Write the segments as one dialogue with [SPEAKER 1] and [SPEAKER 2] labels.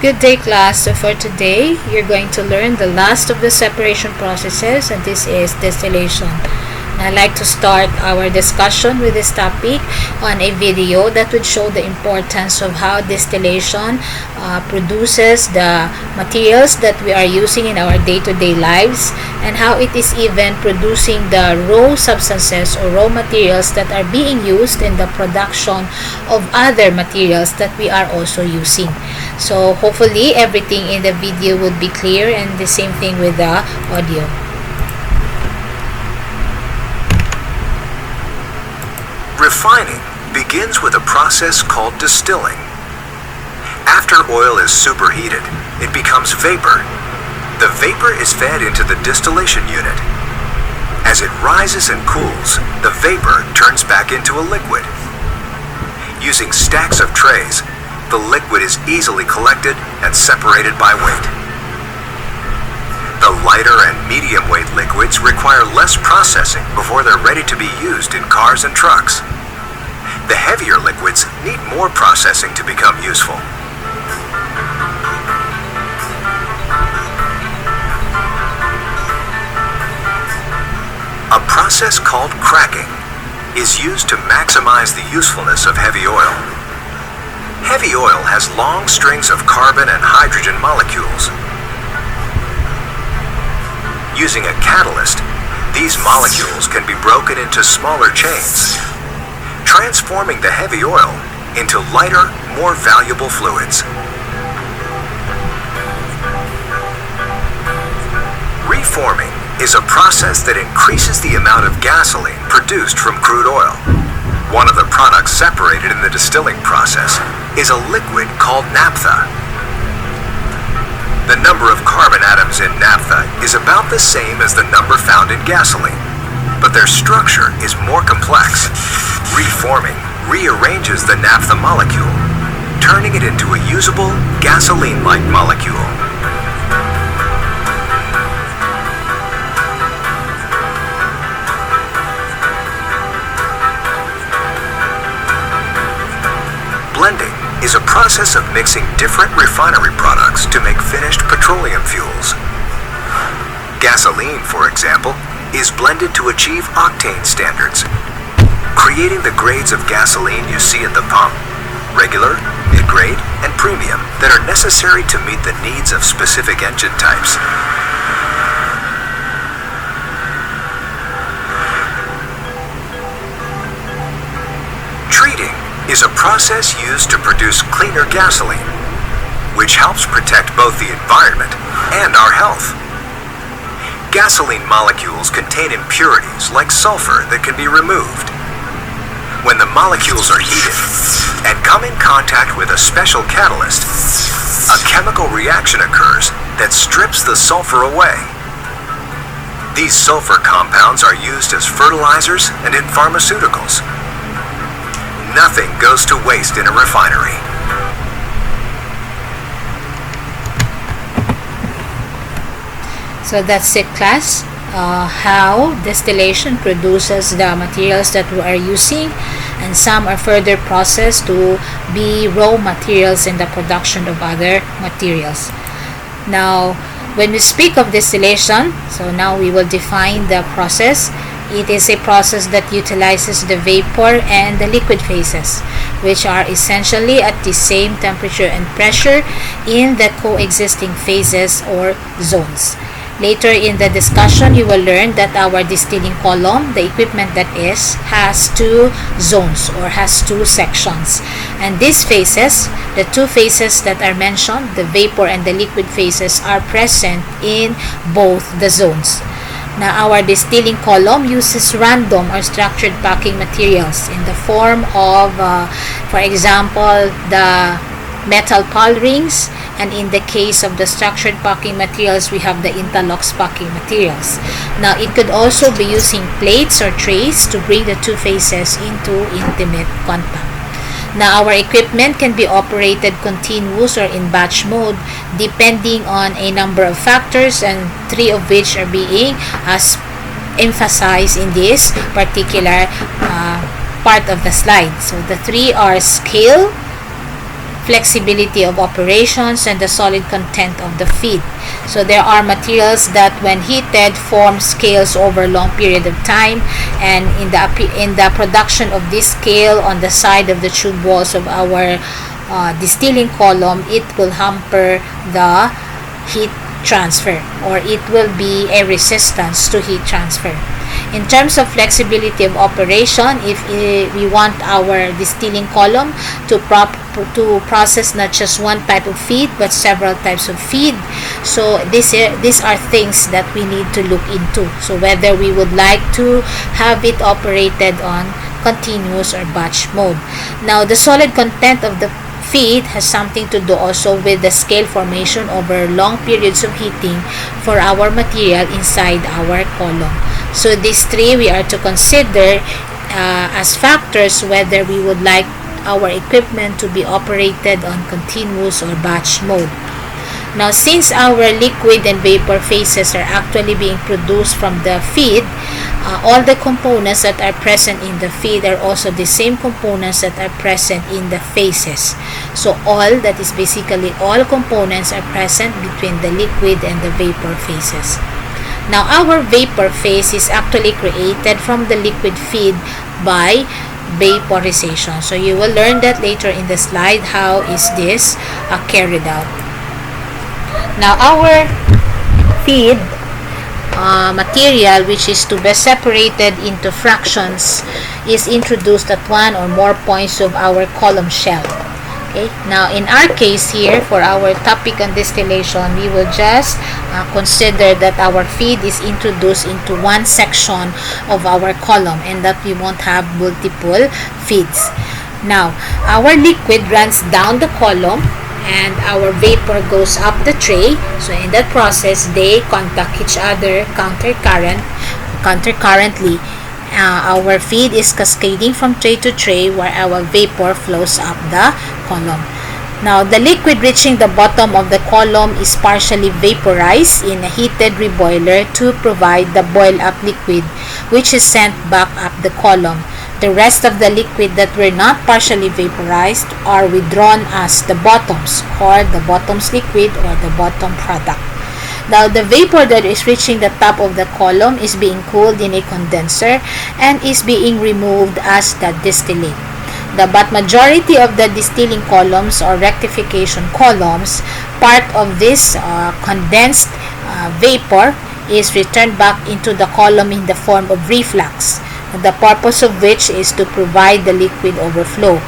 [SPEAKER 1] Good day, class. So for today, you're going to learn the last of the separation processes, and this is distillation. And I'd like to start our discussion with this topic on a video that would show the importance of how distillation produces the materials that we are using in our day-to-day lives, and how it is even producing the raw substances or raw materials that are being used in the production of other materials that we are also using. So hopefully everything in the video would be clear, and the same thing with the audio.
[SPEAKER 2] Refining begins with a process called distilling. After oil is superheated, it becomes vapor. The vapor is fed into the distillation unit. As it rises and cools, the vapor turns back into a liquid. Using stacks of trays, the liquid is easily collected and separated by weight. The lighter and medium weight liquids require less processing before they're ready to be used in cars and trucks. The heavier liquids need more processing to become useful. A process called cracking is used to maximize the usefulness of heavy oil. Heavy oil has long strings of carbon and hydrogen molecules. Using a catalyst, these molecules can be broken into smaller chains, transforming the heavy oil into lighter, more valuable fluids. Reforming is a process that increases the amount of gasoline produced from crude oil. One of the products separated in the distilling process is a liquid called naphtha. The number of carbon atoms in naphtha is about the same as the number found in gasoline, but their structure is more complex. Reforming rearranges the naphtha molecule, turning it into a usable gasoline-like molecule. Blending is a process of mixing different refinery products to make finished petroleum fuels. Gasoline, for example, is blended to achieve octane standards, creating the grades of gasoline you see at the pump: regular, mid-grade, and premium, that are necessary to meet the needs of specific engine types. Treating is a process used to produce cleaner gasoline, which helps protect both the environment and our health. Gasoline molecules contain impurities like sulfur that can be removed. When the molecules are heated and come in contact with a special catalyst, a chemical reaction occurs that strips the sulfur away. These sulfur compounds are used as fertilizers and in pharmaceuticals. Nothing goes to waste in a refinery.
[SPEAKER 1] So that's it, class. How distillation produces the materials that we are using, and some are further processed to be raw materials in the production of other materials. Now, when we speak of distillation, so now we will define the process. It is a process that utilizes the vapor and the liquid phases, which are essentially at the same temperature and pressure in the coexisting phases or zones. Later in the discussion, you will learn that our distilling column, the equipment that is, has two zones or has two sections. And these phases, the two phases that are mentioned, the vapor and the liquid phases, are present in both the zones. Now, our distilling column uses random or structured packing materials in the form of, for example, the metal pall rings, and in the case of the structured packing materials, we have the interlocks packing materials. Now, it could also be using plates or trays to bring the two phases into intimate contact. Now, our equipment can be operated continuous or in batch mode depending on a number of factors, and three of which are being as emphasized in this particular part of the slide. So the three are scale, flexibility of operations, and the solid content of the feed. So there are materials that when heated form scales over a long period of time, and in the production of this scale on the side of the tube walls of our distilling column, it will hamper the heat transfer, or it will be a resistance to heat transfer. In terms of flexibility of operation, if we want our distilling column to process not just one type of feed but several types of feed, so these are things that we need to look into. So whether we would like to have it operated on continuous or batch mode. Now, the solid content of the feed has something to do also with the scale formation over long periods of heating for our material inside our column. So these three we are to consider as factors whether we would like our equipment to be operated on continuous or batch mode. Now, since our liquid and vapor phases are actually being produced from the feed, all the components that are present in the feed are also the same components that are present in the phases. So all, that is basically all components, are present between the liquid and the vapor phases. Now, our vapor phase is actually created from the liquid feed by vaporization. So you will learn that later in the slide how is this carried out. Now, our feed material, which is to be separated into fractions, is introduced at one or more points of our column shell. Okay. Now, in our case here, for our topic on distillation, we will just consider that our feed is introduced into one section of our column and that we won't have multiple feeds. Now, our liquid runs down the column and our vapor goes up the tray. So in that process, they contact each other countercurrently. Our feed is cascading from tray to tray where our vapor flows up the column. Now, the liquid reaching the bottom of the column is partially vaporized in a heated reboiler to provide the boiled up liquid, which is sent back up the column. The rest of the liquid that were not partially vaporized are withdrawn as the bottoms, or the bottoms liquid, or the bottom product. Now, the vapor that is reaching the top of the column is being cooled in a condenser and is being removed as the distillate. But majority of the distilling columns or rectification columns, part of this condensed vapor is returned back into the column in the form of reflux, the purpose of which is to provide the liquid overflow.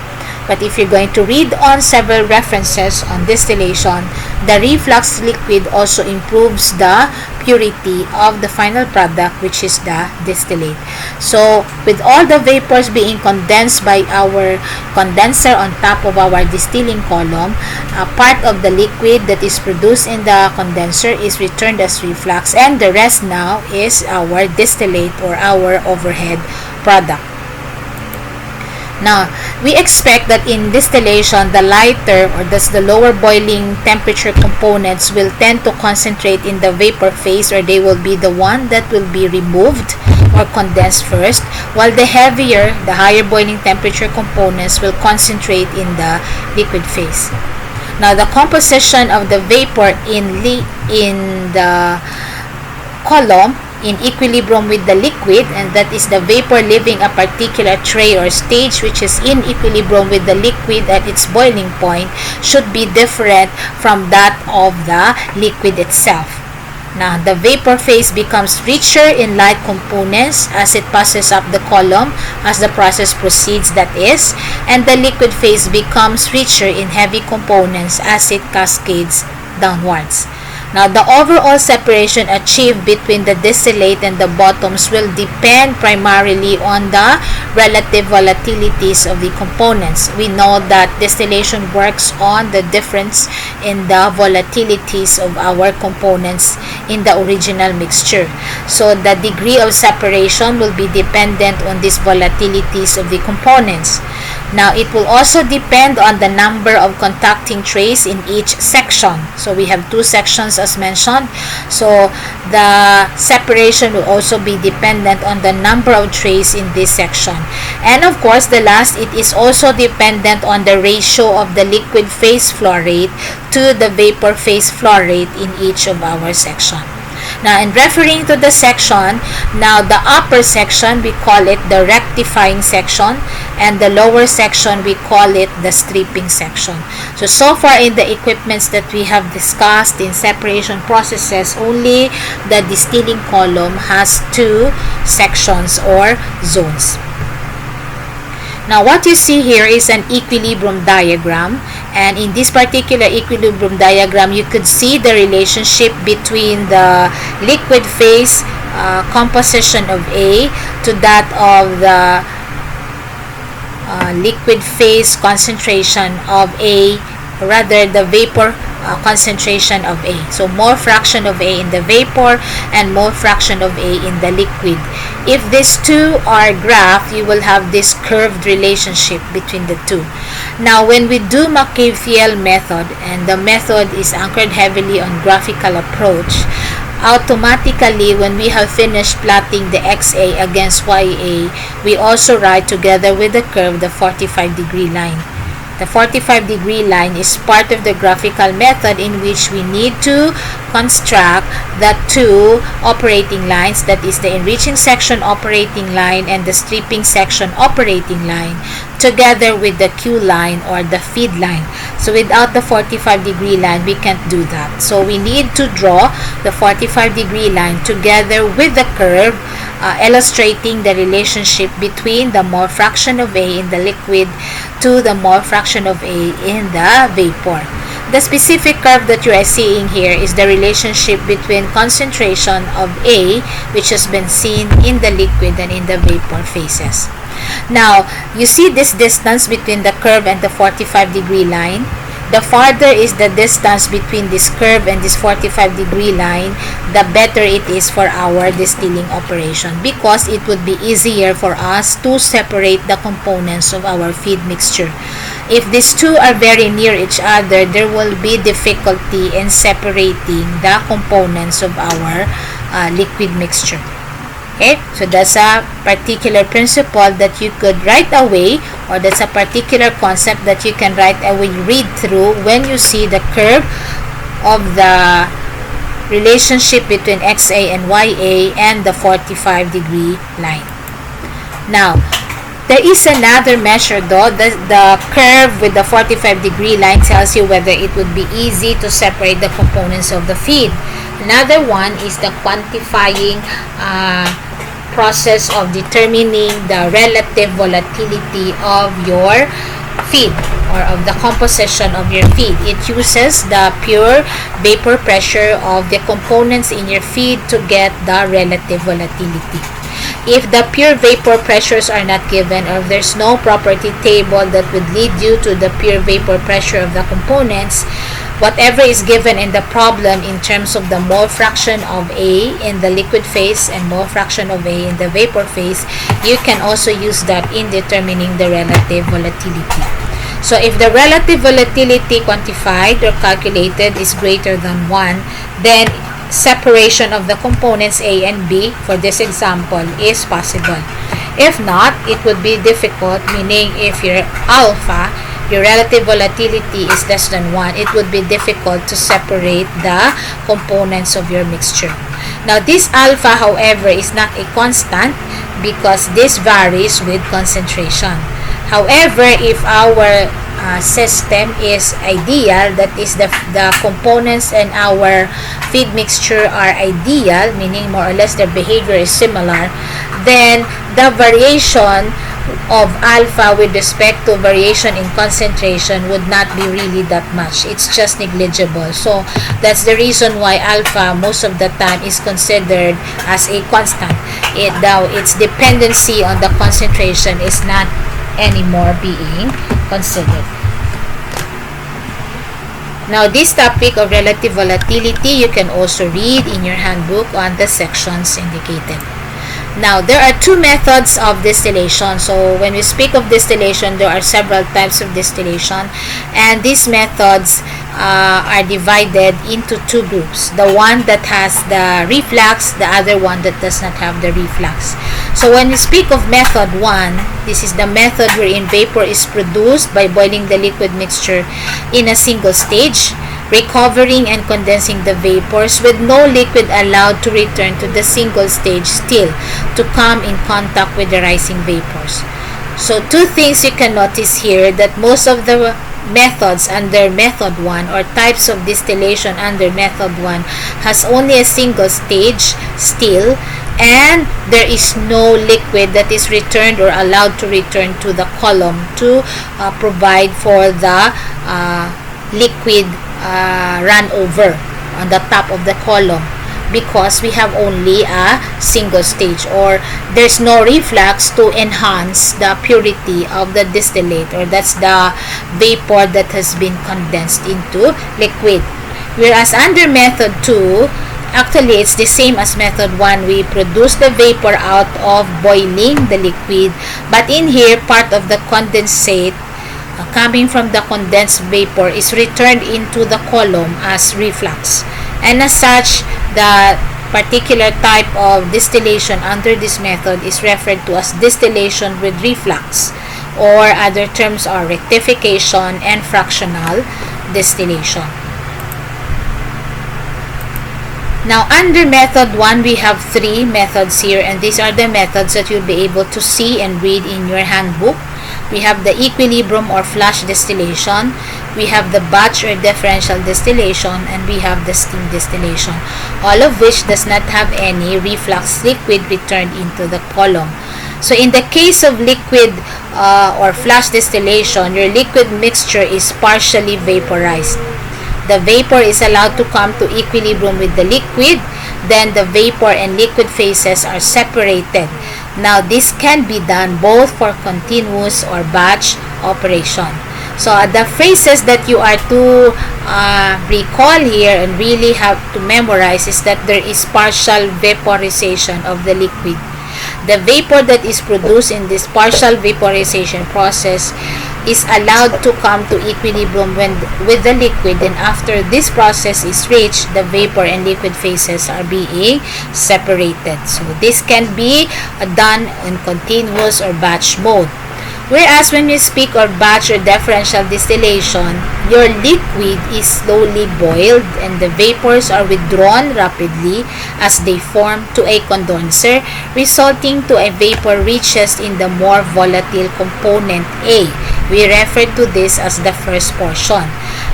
[SPEAKER 1] But if you're going to read on several references on distillation, the reflux liquid also improves the purity of the final product, which is the distillate. So, with all the vapors being condensed by our condenser on top of our distilling column, a part of the liquid that is produced in the condenser is returned as reflux, and the rest now is our distillate or our overhead product. Now, we expect that in distillation, the lighter, or thus the lower boiling temperature components, will tend to concentrate in the vapor phase, or they will be the one that will be removed or condensed first, while the heavier, the higher boiling temperature components will concentrate in the liquid phase. Now, the composition of the vapor in the column in equilibrium with the liquid, and that is the vapor leaving a particular tray or stage which is in equilibrium with the liquid at its boiling point, should be different from that of the liquid itself. Now, the vapor phase becomes richer in light components as it passes up the column as the process proceeds, that is, and the liquid phase becomes richer in heavy components as it cascades downwards. Now, the overall separation achieved between the distillate and the bottoms will depend primarily on the relative volatilities of the components. We know that distillation works on the difference in the volatilities of our components in the original mixture. So, the degree of separation will be dependent on these volatilities of the components. Now, it will also depend on the number of contacting trays in each section. So, we have 2 sections as mentioned. So, the separation will also be dependent on the number of trays in this section. And of course, the last, it is also dependent on the ratio of the liquid phase flow rate to the vapor phase flow rate in each of our section. Now, in referring to the section, now the upper section, we call it the rectifying section, and the lower section, we call it the stripping section. So far in the equipments that we have discussed in separation processes, only the distilling column has 2 sections or zones. Now, what you see here is an equilibrium diagram, and in this particular equilibrium diagram, you could see the relationship between the liquid phase composition of A to that of the liquid phase concentration of A, rather the vapor concentration of A. So, more fraction of A in the vapor and more fraction of A in the liquid. If these two are graphed, you will have this curved relationship between the two. Now, when we do McCabe-Thiele method, and the method is anchored heavily on graphical approach, automatically when we have finished plotting the XA against YA, we also write together with the curve the 45-degree line. The 45-degree line is part of the graphical method in which we need to construct the 2 operating lines, that is the enriching section operating line and the stripping section operating line, together with the Q line or the feed line. So without the 45-degree line, we can't do that. So we need to draw the 45-degree line together with the curve, illustrating the relationship between the mole fraction of A in the liquid to the mole fraction of A in the vapor. The specific curve that you are seeing here is the relationship between concentration of A, which has been seen in the liquid and in the vapor phases. Now, you see this distance between the curve and the 45-degree line. The farther is the distance between this curve and this 45-degree line, the better it is for our distilling operation, because it would be easier for us to separate the components of our feed mixture. If these two are very near each other, there will be difficulty in separating the components of our liquid mixture. Okay, so that's a particular principle that you could right away, or that's a particular concept that you can right away read through when you see the curve of the relationship between XA and YA and the 45-degree line. Now, there is another measure though. The curve with the 45-degree line tells you whether it would be easy to separate the components of the feed. Another one is the quantifying process of determining the relative volatility of your feed, or of the composition of your feed. It uses the pure vapor pressure of the components in your feed to get the relative volatility. If the pure vapor pressures are not given, or if there's no property table that would lead you to the pure vapor pressure of the components, whatever is given in the problem in terms of the mole fraction of A in the liquid phase and mole fraction of A in the vapor phase, you can also use that in determining the relative volatility. So if the relative volatility quantified or calculated is greater than 1, then separation of the components A and B for this example is possible. If not, it would be difficult, meaning if your alpha, your relative volatility, is less than 1, it would be difficult to separate the components of your mixture. Now, this alpha, however, is not a constant because this varies with concentration. However, if our system is ideal, that is the components in our feed mixture are ideal, meaning more or less their behavior is similar, then the variation of alpha with respect to variation in concentration would not be really that much. It's just negligible. So that's the reason why alpha most of the time is considered as a constant. Its dependency on the concentration is not anymore being considered. Now, this topic of relative volatility, you can also read in your handbook on the sections indicated. Now, there are two methods of distillation. So, when we speak of distillation, there are several types of distillation, and these methods are divided into two groups. The one that has the reflux, the other one that does not have the reflux. So, when we speak of method 1, this is the method wherein vapor is produced by boiling the liquid mixture in a single stage, recovering and condensing the vapors with no liquid allowed to return to the single stage still to come in contact with the rising vapors. So two things you can notice here, that most of the methods under method 1 or types of distillation under method 1 has only a single stage still, and there is no liquid that is returned or allowed to return to the column to provide for the liquid run over on the top of the column, because we have only a single stage, or there's no reflux to enhance the purity of the distillate, or that's the vapor that has been condensed into liquid. Whereas under method 2, actually it's the same as method 1. We produce the vapor out of boiling the liquid, but in here part of the condensate coming from the condensed vapor is returned into the column as reflux, and as such the particular type of distillation under this method is referred to as distillation with reflux, or other terms are rectification and fractional distillation. Now, under method 1, we have 3 methods here, and these are the methods that you'll be able to see and read in your handbook. We have the equilibrium or flash distillation, we have the batch or differential distillation, and we have the steam distillation, all of which does not have any reflux liquid returned into the column. So in the case of liquid or flash distillation, your liquid mixture is partially vaporized. The vapor is allowed to come to equilibrium with the liquid, then the vapor and liquid phases are separated. Now, this can be done both for continuous or batch operation. So, the phrases that you are to recall here and really have to memorize is that there is partial vaporization of the liquid. The vapor that is produced in this partial vaporization process is allowed to come to equilibrium with the liquid, and after this process is reached, the vapor and liquid phases are being separated. So this can be done in continuous or batch mode. Whereas when we speak of batch or differential distillation, your liquid is slowly boiled and the vapors are withdrawn rapidly as they form to a condenser, resulting to a vapor reaches in the more volatile component A. We refer to this as the first portion.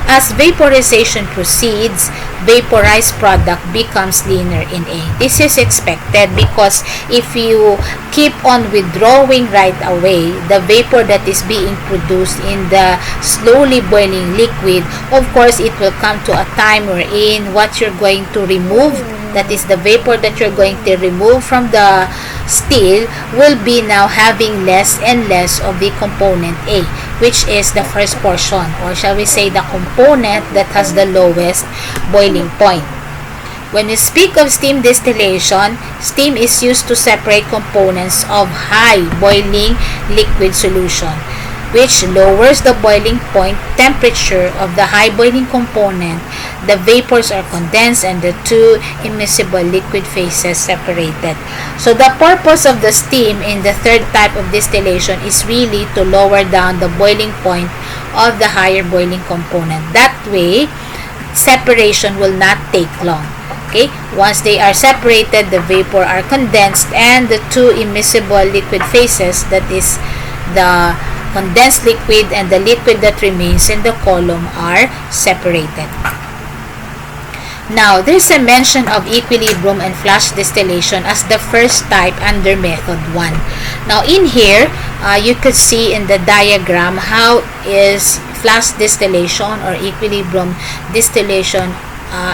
[SPEAKER 1] As vaporization proceeds, vaporized product becomes leaner in A. This is expected because if you keep on withdrawing right away, the vapor that is being produced in the slowly boiling liquid, of course, it will come to a time wherein what you're going to remove, that is the vapor that you're going to remove from the still, will be now having less and less of the component A, which is the first portion, or shall we say the component that has the lowest boiling point. When we speak of steam distillation, steam is used to separate components of high boiling liquid solution, which lowers the boiling point temperature of the high boiling component. The vapors are condensed and the two immiscible liquid phases separated. So the purpose of the steam in the third type of distillation is really to lower down the boiling point of the higher boiling component. That way, separation will not take long. Okay, once they are separated, the vapor are condensed and the two immiscible liquid phases, that is the condensed liquid and the liquid that remains in the column, are separated. Now, there's a mention of equilibrium and flash distillation as the first type under method 1. Now, in here, you could see in the diagram how is flash distillation or equilibrium distillation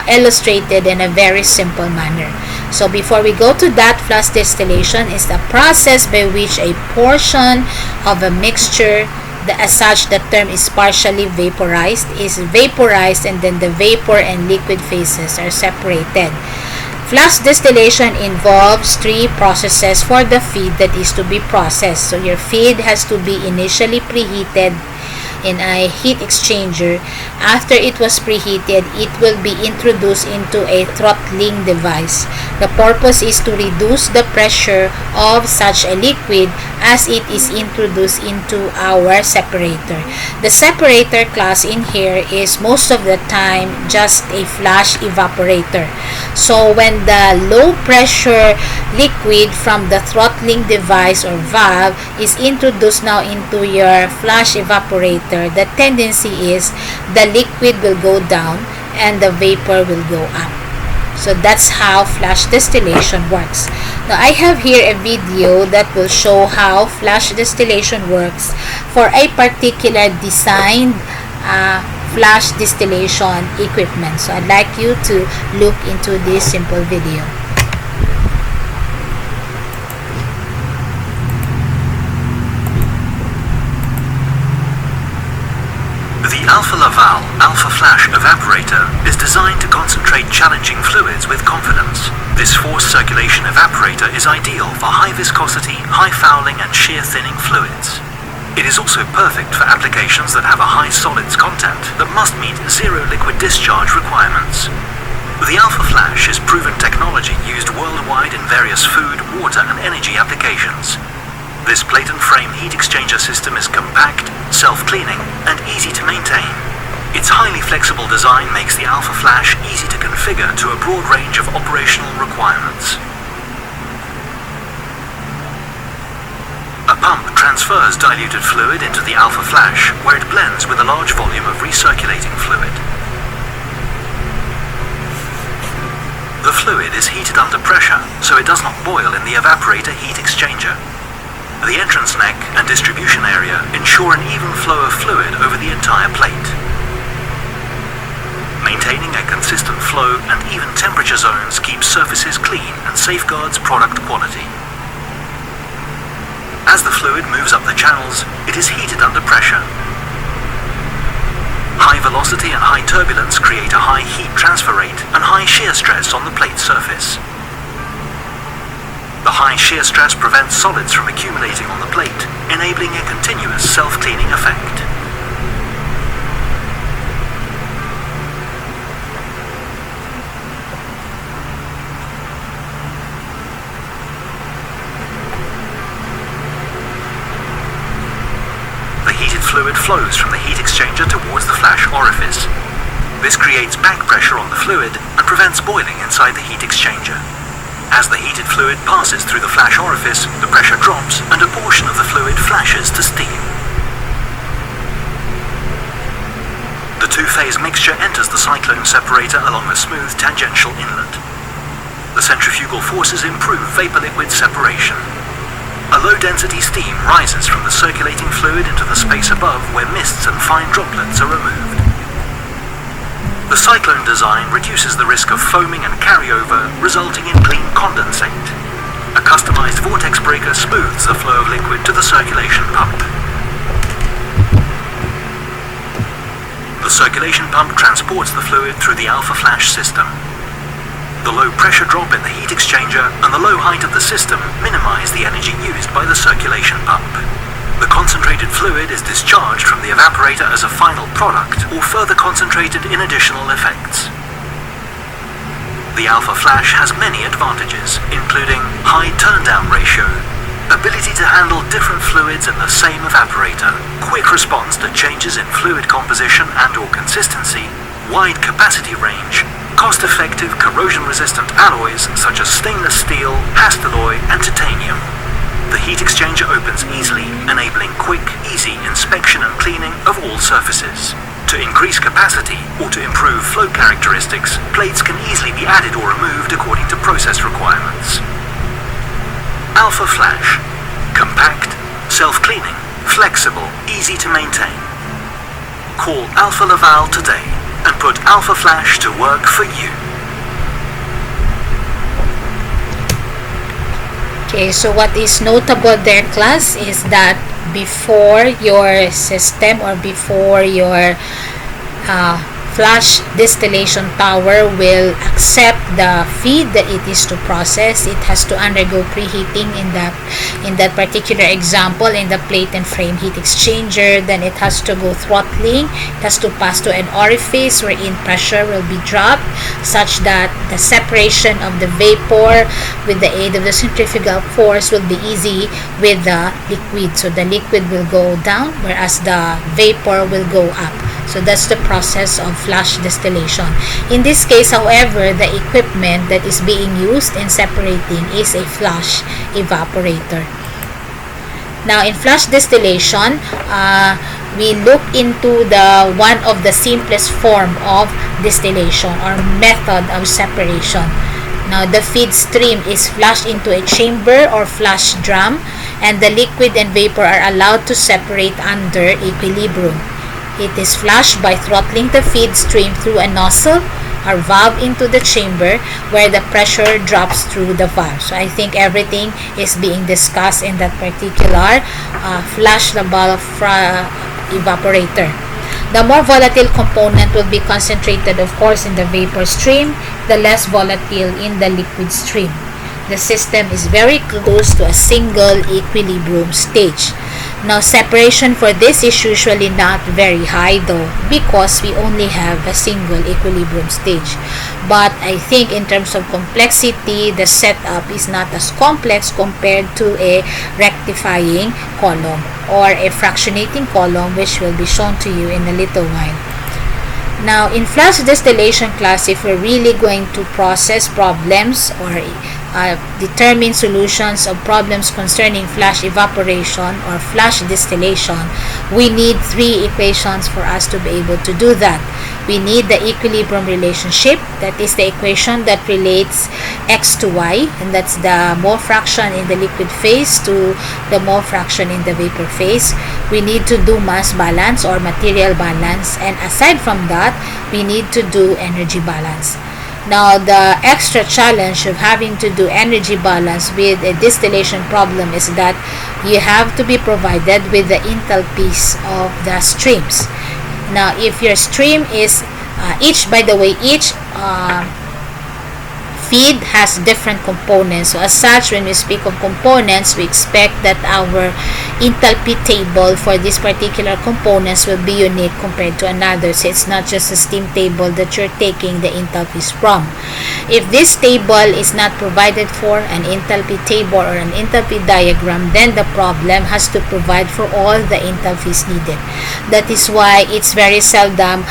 [SPEAKER 1] illustrated in a very simple manner. So before we go to that, flash distillation is the process by which a portion of a mixture, as such the term is partially vaporized, is vaporized, and then the vapor and liquid phases are separated. Flash distillation involves three processes for the feed that is to be processed. So your feed has to be initially preheated in a heat exchanger. After it was preheated, it will be introduced into a throttling device. The purpose is to reduce the pressure of such a liquid as it is introduced into our separator. The separator class in here is most of the time just a flash evaporator. So when the low pressure liquid from the throttling device or valve is introduced now into your flash evaporator, the tendency is the liquid will go down and the vapor will go up. So that's how flash distillation works. Now I have here a video that will show how flash distillation works for a particular designed flash distillation equipment. So I'd like you to look into this simple video.
[SPEAKER 2] The Alpha Laval Alpha Flash Evaporator is designed to concentrate challenging fluids with confidence. This forced circulation evaporator is ideal for high viscosity, high fouling and shear thinning fluids. It is also perfect for applications that have a high solids content that must meet zero liquid discharge requirements. The Alpha Flash is proven technology used worldwide in various food, water and energy applications. This plate and frame heat exchanger system is compact, self-cleaning, and easy to maintain. Its highly flexible design makes the Alpha Flash easy to configure to a broad range of operational requirements. A pump transfers diluted fluid into the Alpha Flash, where it blends with a large volume of recirculating fluid. The fluid is heated under pressure, so it does not boil in the evaporator heat exchanger. The entrance neck and distribution area ensure an even flow of fluid over the entire plate. Maintaining a consistent flow and even temperature zones keeps surfaces clean and safeguards product quality. As the fluid moves up the channels, it is heated under pressure. High velocity and high turbulence create a high heat transfer rate and high shear stress on the plate surface. The high shear stress prevents solids from accumulating on the plate, enabling a continuous self-cleaning effect. The heated fluid flows from the heat exchanger towards the flash orifice. This creates back pressure on the fluid and prevents boiling inside the heat exchanger. As the heated fluid passes through the flash orifice, the pressure drops and a portion of the fluid flashes to steam. The two-phase mixture enters the cyclone separator along a smooth tangential inlet. The centrifugal forces improve vapor-liquid separation. A low-density steam rises from the circulating fluid into the space above where mists and fine droplets are removed. The cyclone design reduces the risk of foaming and carryover, resulting in clean condensate. A customized vortex breaker smooths the flow of liquid to the circulation pump. The circulation pump transports the fluid through the Alpha Flash system. The low pressure drop in the heat exchanger and the low height of the system minimize the energy used by the circulation pump. The concentrated fluid is discharged from the evaporator as a final product or further concentrated in additional effects. The Alpha Flash has many advantages, including high turndown ratio, ability to handle different fluids in the same evaporator, quick response to changes in fluid composition and or consistency, wide capacity range, cost-effective corrosion-resistant alloys such as stainless steel, Hastelloy and titanium. The heat exchanger opens easily, enabling quick, easy inspection and cleaning of all surfaces. To increase capacity or to improve flow characteristics, plates can easily be added or removed according to process requirements. Alpha Flash. Compact, self-cleaning, flexible, easy to maintain. Call Alpha Laval today and put Alpha Flash to work for you.
[SPEAKER 1] Okay, so what is notable there, class, is that before your system or before your flash distillation tower will accept the feed that it is to process. It has to undergo preheating in that particular example in the plate and frame heat exchanger. Then it has to go throttling. It has to pass to an orifice wherein pressure will be dropped such that the separation of the vapor with the aid of the centrifugal force will be easy with the liquid. So the liquid will go down whereas the vapor will go up. So that's the process of flash distillation. In this case, however, the equipment that is being used in separating is a flash evaporator. Now, in flash distillation, we look into one of the simplest form of distillation or method of separation. Now, the feed stream is flashed into a chamber or flash drum, and the liquid and vapor are allowed to separate under equilibrium. It is flashed by throttling the feed stream through a nozzle or valve into the chamber where the pressure drops through the valve. So I think everything is being discussed in that particular flash valve evaporator. The more volatile component will be concentrated, of course, in the vapor stream, the less volatile in the liquid stream. The system is very close to a single equilibrium stage. Now, separation for this is usually not very high though because we only have a single equilibrium stage. But I think in terms of complexity, the setup is not as complex compared to a rectifying column or a fractionating column, which will be shown to you in a little while. Now, in flash distillation class, if we're really going to process problems or determine solutions of problems concerning flash evaporation or flash distillation, we need three equations for us to be able to do that. We need the equilibrium relationship, that is the equation that relates x to y, and that's the mole fraction in the liquid phase to the mole fraction in the vapor phase. We need to do mass balance or material balance, and aside from that, we need to do energy balance. Now, the extra challenge of having to do energy balance with a distillation problem is that you have to be provided with the enthalpies of the streams. Now, if your stream is each feed has different components. So as such, when we speak of components, we expect that our enthalpy table for this particular components will be unique compared to another. So it's not just a steam table that you're taking the enthalpies from. If this table is not provided for, an enthalpy table or an enthalpy diagram, then the problem has to provide for all the enthalpies needed. That is why it's very seldom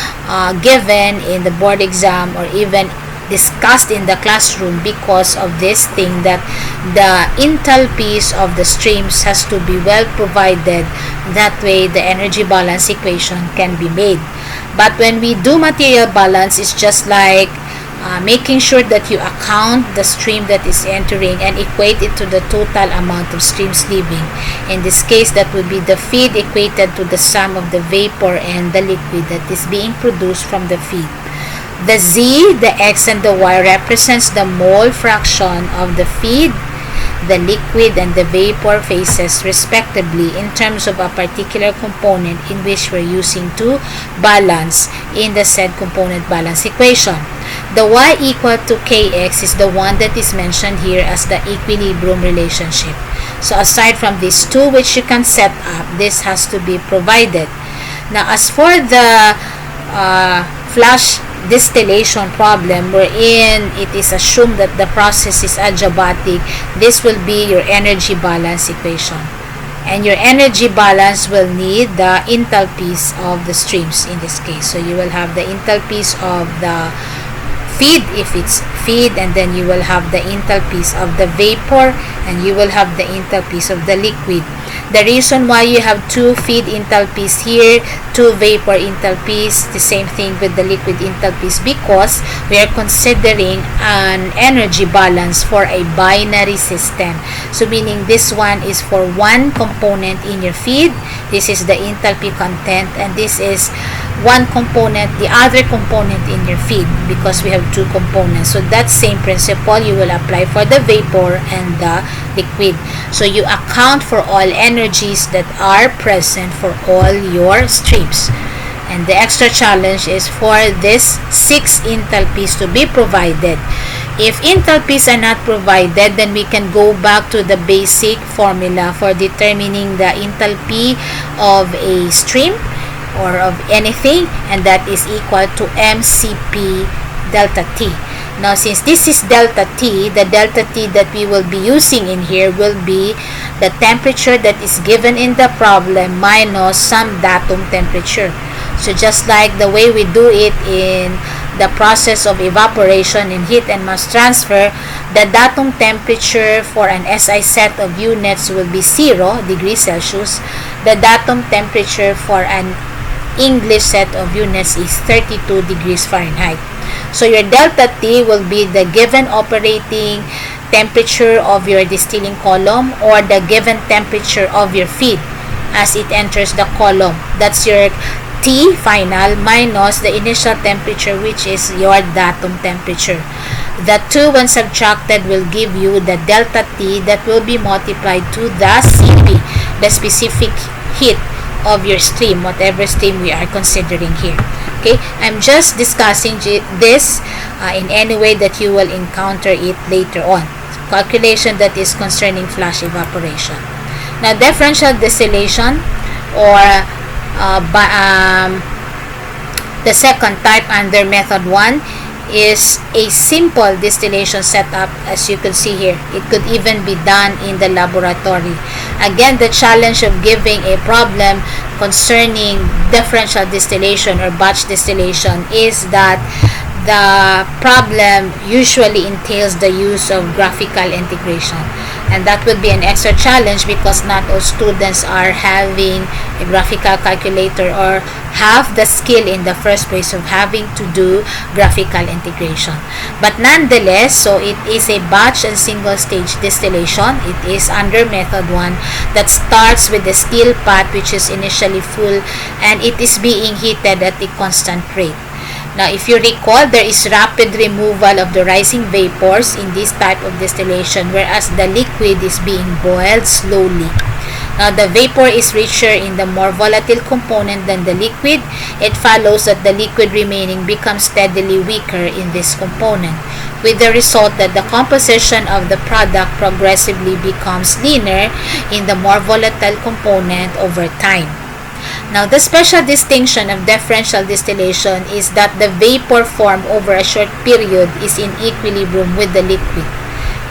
[SPEAKER 1] given in the board exam or even discussed in the classroom because of this thing that the enthalpies of the streams has to be well provided. That way the energy balance equation can be made. But when we do material balance, it's just like making sure that you account the stream that is entering and equate it to the total amount of streams leaving. In this case, that would be the feed equated to the sum of the vapor and the liquid that is being produced from the feed. The Z, the X, and the Y represents the mole fraction of the feed, the liquid, and the vapor phases respectively in terms of a particular component in which we're using to balance in the said component balance equation. The Y equal to Kx is the one that is mentioned here as the equilibrium relationship. So aside from these two which you can set up, this has to be provided. Now, as for the flash distillation problem wherein it is assumed that the process is adiabatic, this will be your energy balance equation. And your energy balance will need the enthalpies of the streams in this case. So you will have the enthalpies of the feed if it's feed, and then you will have the enthalpies of the vapor, and you will have the enthalpies of the liquid. The reason why you have two feed enthalpies here, two vapor enthalpies, the same thing with the liquid enthalpies, because we are considering an energy balance for a binary system. So meaning this one is for one component in your feed, this is the enthalpy content, and this is one component, the other component in your feed, because we have two components. So that same principle you will apply for the vapor and the liquid. So you account for all energies that are present for all your streams. And the extra challenge is for this 6 enthalpies to be provided. If enthalpies are not provided, then we can go back to the basic formula for determining the enthalpy of a stream or of anything, and that is equal to mCp delta T. Now, since this is delta T, the delta T that we will be using in here will be the temperature that is given in the problem minus some datum temperature. So just like the way we do it in the process of evaporation in heat and mass transfer, the datum temperature for an SI set of units will be 0 degrees Celsius. The datum temperature for an English set of units is 32 degrees Fahrenheit. So your delta T will be the given operating temperature of your distilling column or the given temperature of your feed as it enters the column. That's your T final minus the initial temperature, which is your datum temperature. The two, when subtracted, will give you the delta T that will be multiplied to the CP, the specific heat of your stream, whatever stream we are considering here. Okay, I'm just discussing this in any way that you will encounter it later on. Calculation that is concerning flash evaporation. Now, differential distillation, or the second type under method 1, is a simple distillation setup, as you can see here. It could even be done in the laboratory. Again, the challenge of giving a problem concerning differential distillation or batch distillation is that the problem usually entails the use of graphical integration, and that would be an extra challenge because not all students are having a graphical calculator or have the skill in the first place of having to do graphical integration. But nonetheless, so it is a batch and single stage distillation. It is under method 1 that starts with the still pot, which is initially full, and it is being heated at a constant rate. Now, if you recall, there is rapid removal of the rising vapors in this type of distillation, whereas the liquid is being boiled slowly. Now, the vapor is richer in the more volatile component than the liquid. It follows that the liquid remaining becomes steadily weaker in this component, with the result that the composition of the product progressively becomes leaner in the more volatile component over time. Now, the special distinction of differential distillation is that the vapor formed over a short period is in equilibrium with the liquid,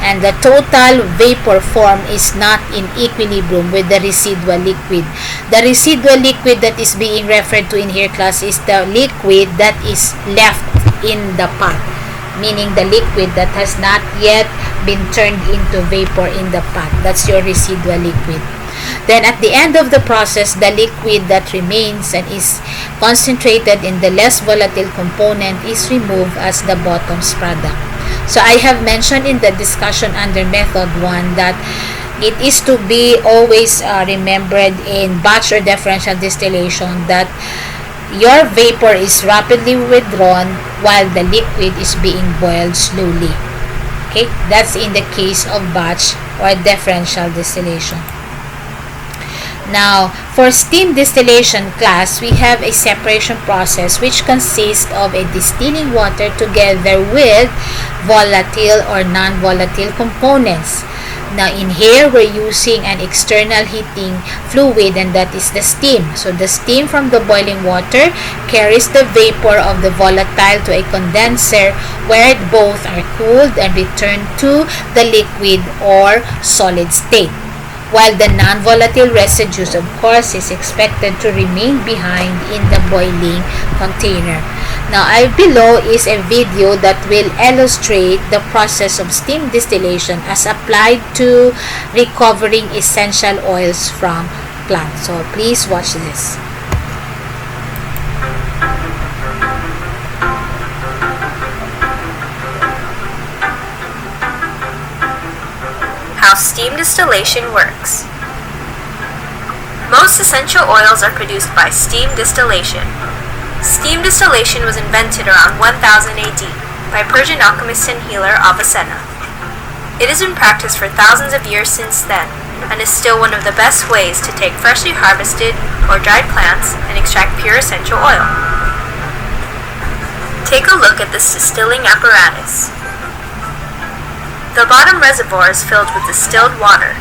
[SPEAKER 1] and the total vapor form is not in equilibrium with the residual liquid. The residual liquid that is being referred to in here, class, is the liquid that is left in the pot, meaning the liquid that has not yet been turned into vapor in the pot. That's your residual liquid. Then at the end of the process, the liquid that remains and is concentrated in the less volatile component is removed as the bottom's product. So I have mentioned in the discussion under method 1 that it is to be always remembered in batch or differential distillation that your vapor is rapidly withdrawn while the liquid is being boiled slowly. Okay, that's in the case of batch or differential distillation. Now, for steam distillation class, we have a separation process which consists of a distilling water together with volatile or non-volatile components. Now, in here, we're using an external heating fluid, and that is the steam. So, the steam from the boiling water carries the vapor of the volatile to a condenser where both are cooled and returned to the liquid or solid state, while the non-volatile residues, of course, is expected to remain behind in the boiling container. Now, below is a video that will illustrate the process of steam distillation as applied to recovering essential oils from plants. So, please watch this.
[SPEAKER 3] How steam distillation works. Most essential oils are produced by steam distillation. Steam distillation was invented around 1000 AD by Persian alchemist and healer Avicenna. It has been practiced for thousands of years since then, and is still one of the best ways to take freshly harvested or dried plants and extract pure essential oil. Take a look at this distilling apparatus. The bottom reservoir is filled with distilled water.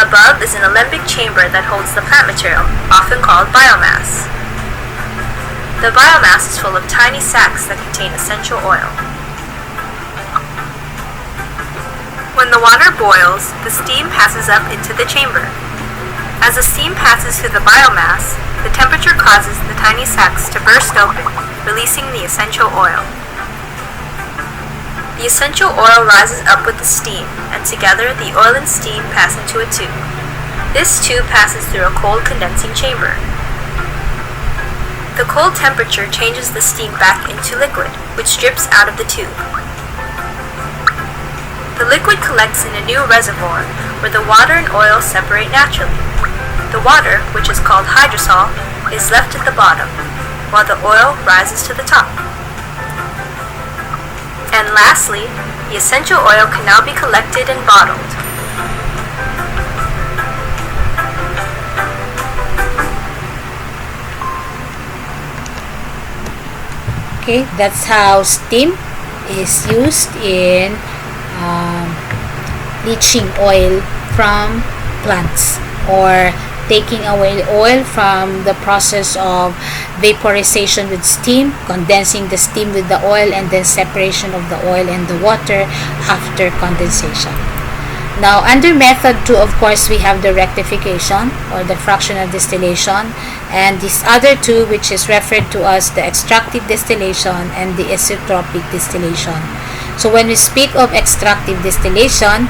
[SPEAKER 3] Above is an alembic chamber that holds the plant material, often called biomass. The biomass is full of tiny sacs that contain essential oil. When the water boils, the steam passes up into the chamber. As the steam passes through the biomass, the temperature causes the tiny sacs to burst open, releasing the essential oil. The essential oil rises up with the steam, and together the oil and steam pass into a tube. This tube passes through a cold condensing chamber. The cold temperature changes the steam back into liquid, which drips out of the tube. The liquid collects in a new reservoir where the water and oil separate naturally. The water, which is called hydrosol, is left at the bottom, while the oil rises to the top. And lastly, the essential oil can now be collected and bottled.
[SPEAKER 1] Okay, that's how steam is used in leaching oil from plants, or taking away oil from the process of vaporization with steam, condensing the steam with the oil, and then separation of the oil and the water after condensation. Now, under method 2, of course, we have the rectification or the fractional distillation, and this other two, which is referred to as the extractive distillation and the isotropic distillation. So when we speak of extractive distillation,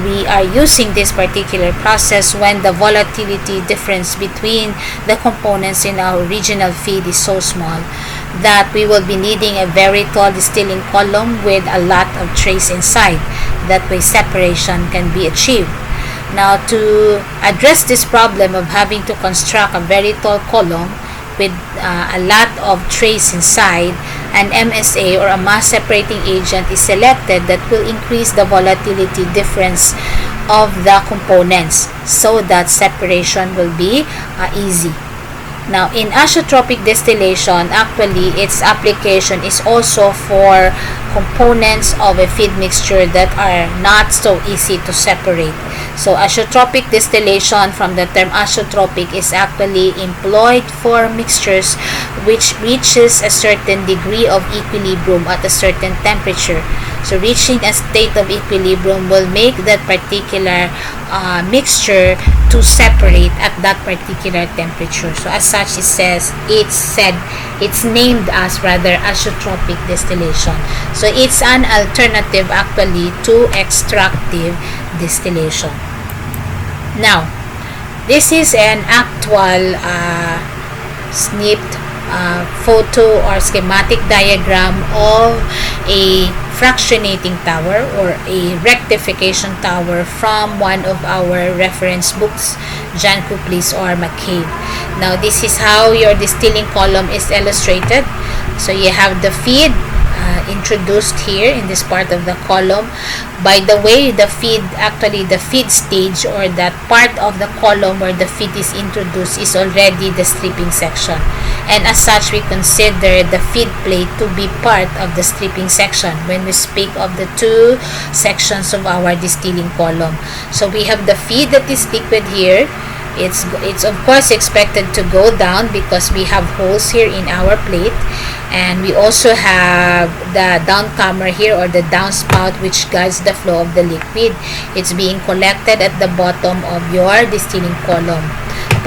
[SPEAKER 1] we are using this particular process when the volatility difference between the components in our original feed is so small that we will be needing a very tall distilling column with a lot of trays inside. That way separation can be achieved. Now, to address this problem of having to construct a very tall column with a lot of trays inside, an MSA or a mass separating agent is selected that will increase the volatility difference of the components so that separation will be easy. Now, in isotropic distillation, actually its application is also for components of a feed mixture that are not so easy to separate. So isotropic distillation, from the term isotropic, is actually employed for mixtures which reaches a certain degree of equilibrium at a certain temperature. So reaching a state of equilibrium will make that particular mixture to separate at that particular temperature. So as such, it's named as rather isotropic distillation. So it's an alternative actually to extractive distillation. Now, this is an actual snipped photo or schematic diagram of a fractionating tower or a rectification tower from one of our reference books, John Couples or McCabe. Now, this is how your distilling column is illustrated. So you have the feed introduced here in this part of the column. By the way, the feed stage, or that part of the column where the feed is introduced, is already the stripping section, and as such we consider the feed plate to be part of the stripping section when we speak of the two sections of our distilling column. So we have the feed that is liquid here. It's of course expected to go down because we have holes here in our plate, and we also have the downcomer here, or the downspout, which guides the flow of the liquid. It's being collected at the bottom of your distilling column.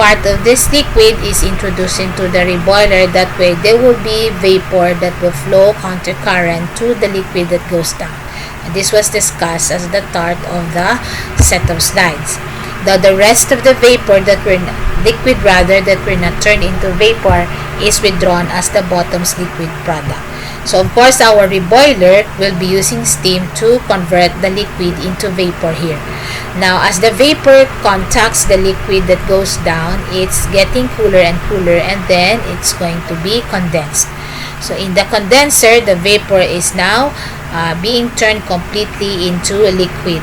[SPEAKER 1] Part of this liquid is introduced into the reboiler. That way there will be vapor that will flow countercurrent to the liquid that goes down. And this was discussed as the start of the set of slides. The rest of the vapor that were not turned into vapor is withdrawn as the bottom's liquid product. So of course our reboiler will be using steam to convert the liquid into vapor here. Now, as the vapor contacts the liquid that goes down, it's getting cooler and cooler, and then it's going to be condensed. So in the condenser, the vapor is now being turned completely into a liquid.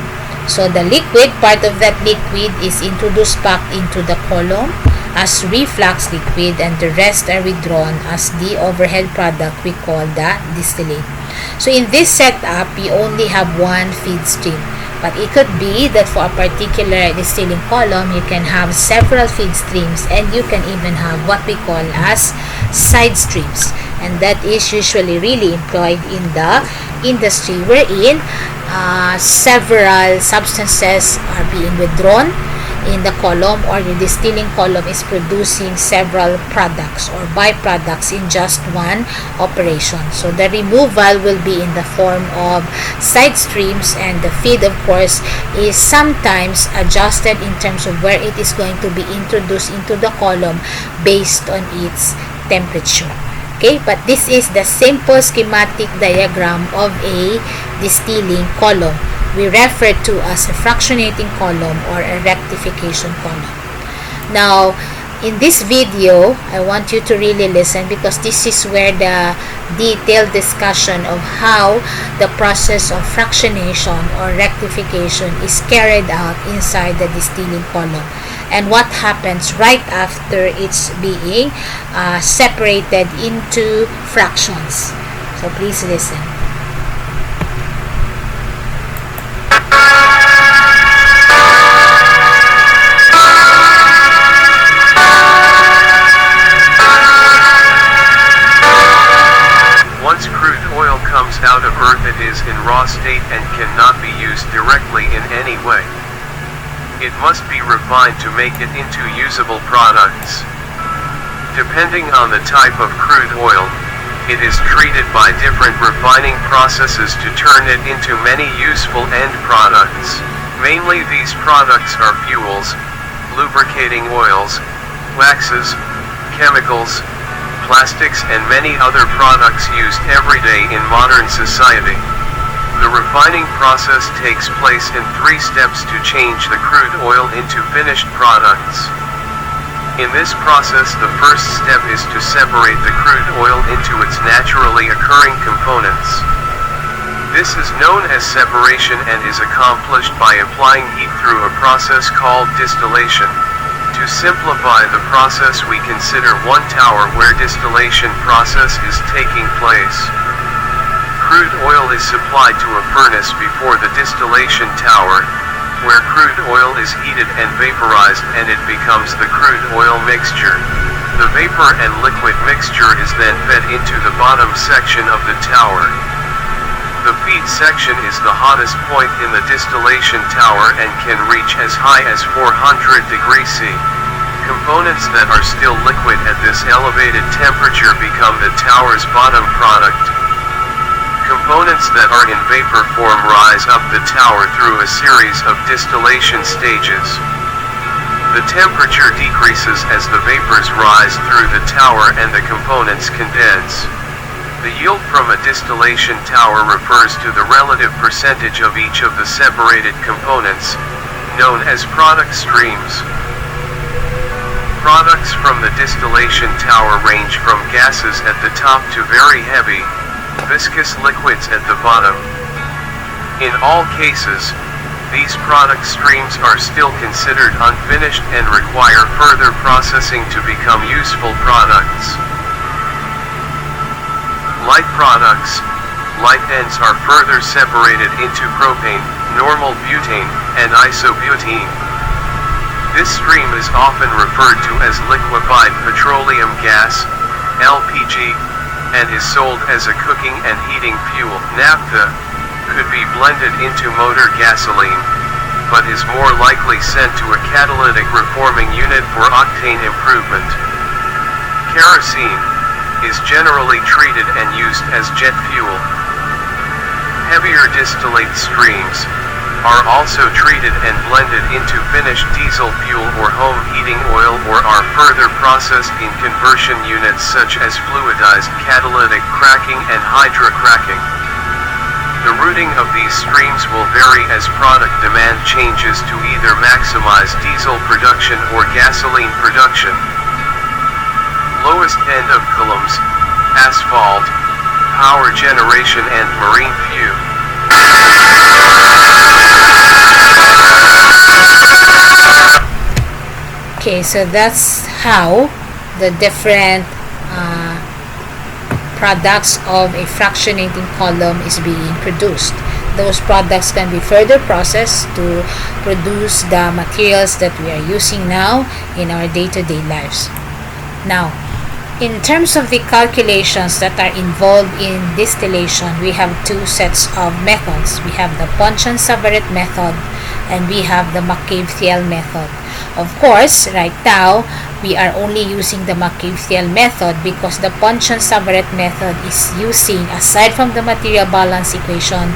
[SPEAKER 1] So the liquid, part of that liquid is introduced back into the column as reflux liquid, and the rest are withdrawn as the overhead product we call the distillate. So in this setup, you only have one feed stream. But it could be that for a particular distilling column, you can have several feed streams, and you can even have what we call as side streams. And that is usually really employed in the industry wherein several substances are being withdrawn in the column, or the distilling column is producing several products or byproducts in just one operation. So the removal will be in the form of side streams, and the feed, of course, is sometimes adjusted in terms of where it is going to be introduced into the column based on its temperature. Okay, but this is the simple schematic diagram of a distilling column. We refer to as a fractionating column or a rectification column. Now, in this video, I want you to really listen, because this is where the detailed discussion of how the process of fractionation or rectification is carried out inside the distilling column, and what happens right after it's being separated into fractions. So please listen.
[SPEAKER 4] Once crude oil comes out of earth, it is in raw state and cannot be used directly in any way. It must be refined to make it into usable products. Depending on the type of crude oil, it is treated by different refining processes to turn it into many useful end products. Mainly these products are fuels, lubricating oils, waxes, chemicals, plastics, and many other products used every day in modern society. The refining process takes place in 3 steps to change the crude oil into finished products. In this process, the first step is to separate the crude oil into its naturally occurring components. This is known as separation and is accomplished by applying heat through a process called distillation. To simplify the process, we consider one tower where distillation process is taking place. Crude oil is supplied to a furnace before the distillation tower, where crude oil is heated and vaporized, and it becomes the crude oil mixture. The vapor and liquid mixture is then fed into the bottom section of the tower. The feed section is the hottest point in the distillation tower and can reach as high as 400 degrees C. Components that are still liquid at this elevated temperature become the tower's bottom product. Components that are in vapor form rise up the tower through a series of distillation stages. The temperature decreases as the vapors rise through the tower and the components condense. The yield from a distillation tower refers to the relative percentage of each of the separated components, known as product streams. Products from the distillation tower range from gases at the top to very heavy, viscous liquids at the bottom. In all cases, these product streams are still considered unfinished and require further processing to become useful products. Light products, light ends, are further separated into propane, normal butane, and isobutane. This stream is often referred to as liquefied petroleum gas, LPG, and is sold as a cooking and heating fuel. Naphtha could be blended into motor gasoline, but is more likely sent to a catalytic reforming unit for octane improvement. Kerosene is generally treated and used as jet fuel. Heavier distillate streams are also treated and blended into finished diesel fuel or home heating oil, or are further processed in conversion units such as fluidized catalytic cracking and hydrocracking. The routing of these streams will vary as product demand changes to either maximize diesel production or gasoline production. Lowest end of columns, asphalt, power generation, and marine fuel.
[SPEAKER 1] Okay, so that's how the different products of a fractionating column is being produced. Those products can be further processed to produce the materials that we are using now in our day-to-day lives. Now, in terms of the calculations that are involved in distillation, we have two sets of methods. We have the Ponchon-Savaret method and we have the McCabe-Thiele method. Of course, right now, we are only using the McCabe-Thiele method because the Ponchon-Savaret method is using, aside from the material balance equation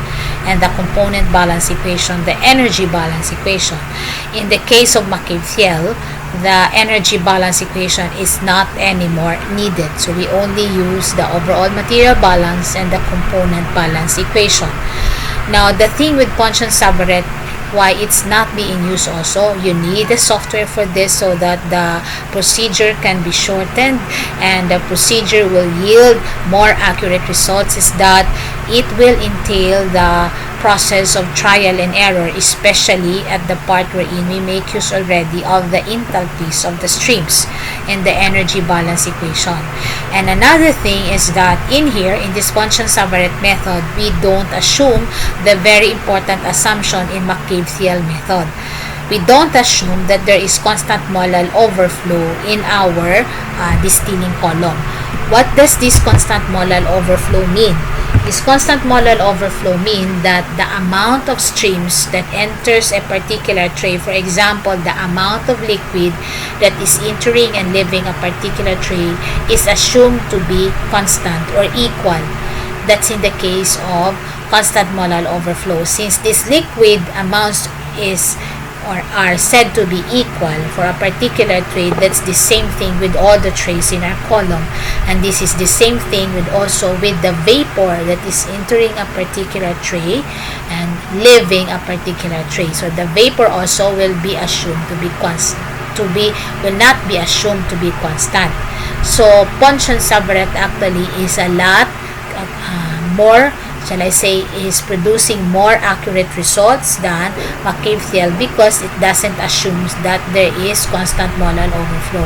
[SPEAKER 1] and the component balance equation, the energy balance equation. In the case of McCabe-Thiele, the energy balance equation is not anymore needed. So we only use the overall material balance and the component balance equation. Now, the thing with Ponchon-Savaret, why it's not being used also, you need a software for this so that the procedure can be shortened and the procedure will yield more accurate results, is that it will entail the process of trial and error, especially at the part wherein we make use already of the enthalpies of the streams in the energy balance equation. And another thing is that in here, in this Ponchon-Savaret method, we don't assume the very important assumption in McCabe-Thiele method. We don't assume that there is constant molal overflow in our distilling column. What does this constant molal overflow mean? This constant molal overflow means that the amount of streams that enters a particular tray, for example, the amount of liquid that is entering and leaving a particular tray, is assumed to be constant or equal. That's in the case of constant molal overflow. Since this liquid amounts is or are said to be equal for a particular tray, that's the same thing with all the trays in our column, and this is the same thing with also with the vapor that is entering a particular tray and leaving a particular tray. So the vapor also will be assumed to be constant, will not be assumed to be constant. So Ponchon-Savaret actually is a lot more, shall I say, is producing more accurate results than McCabe-Thiele because it doesn't assume that there is constant molal overflow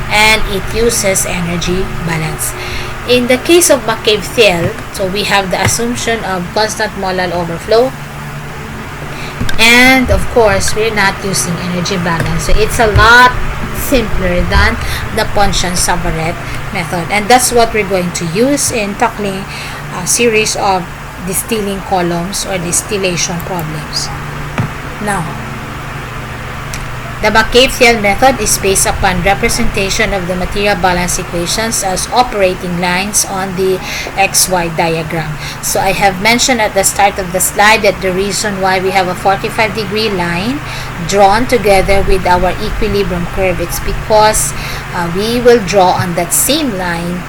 [SPEAKER 1] and it uses energy balance. In the case of McCabe-Thiele, so we have the assumption of constant molal overflow, and of course we're not using energy balance, so it's a lot simpler than the Ponchon-Savaret method, and that's what we're going to use in tackling a series of distilling columns or distillation problems. Now, the McCabe-Thiele method is based upon representation of the material balance equations as operating lines on the XY diagram. So I have mentioned at the start of the slide that the reason why we have a 45-degree line drawn together with our equilibrium curve, it's because we will draw on that same line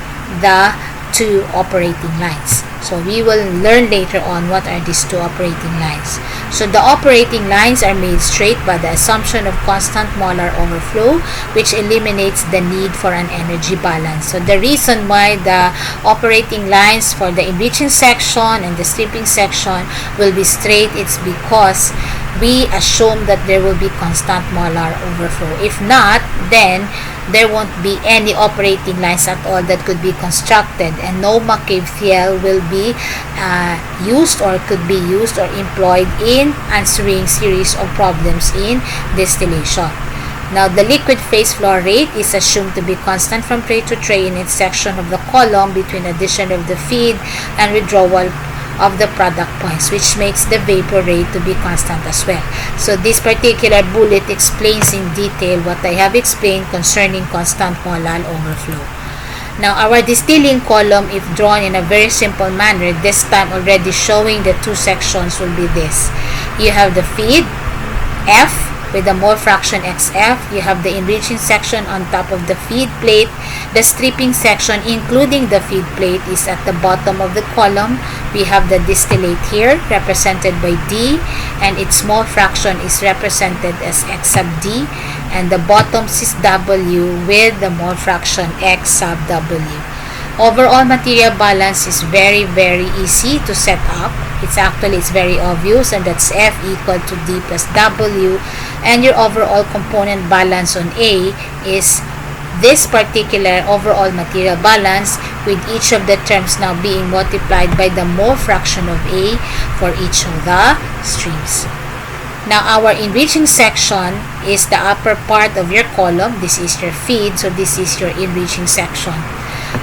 [SPEAKER 1] the two operating lines. So we will learn later on what are these two operating lines. So the operating lines are made straight by the assumption of constant molar overflow, which eliminates the need for an energy balance. So the reason why the operating lines for the enriching section and the stripping section will be straight, it's because we assume that there will be constant molar overflow. If not, then there won't be any operating lines at all that could be constructed, and no McCabe-Thiele will be used or could be used or employed in answering series of problems in distillation. Now, the liquid phase flow rate is assumed to be constant from tray to tray in its section of the column between addition of the feed and withdrawal of the product points, which makes the vapor rate to be constant as well. So this particular bullet explains in detail what I have explained concerning constant molal overflow. Now, our distilling column, if drawn in a very simple manner, this time already showing the two sections, will be this. You have the feed F with the mole fraction XF. You have the enriching section on top of the feed plate. The stripping section, including the feed plate, is at the bottom of the column. We have the distillate here, represented by D, and its mole fraction is represented as X sub D, and the bottom is W with the mole fraction X sub W. Overall material balance is very easy to set up. It's very obvious, and that's F equal to D plus W, and your overall component balance on A is this particular overall material balance, with each of the terms now being multiplied by the mole fraction of A for each of the streams. Now our enriching section is the upper part of your column. This is your feed, so this is your enriching section.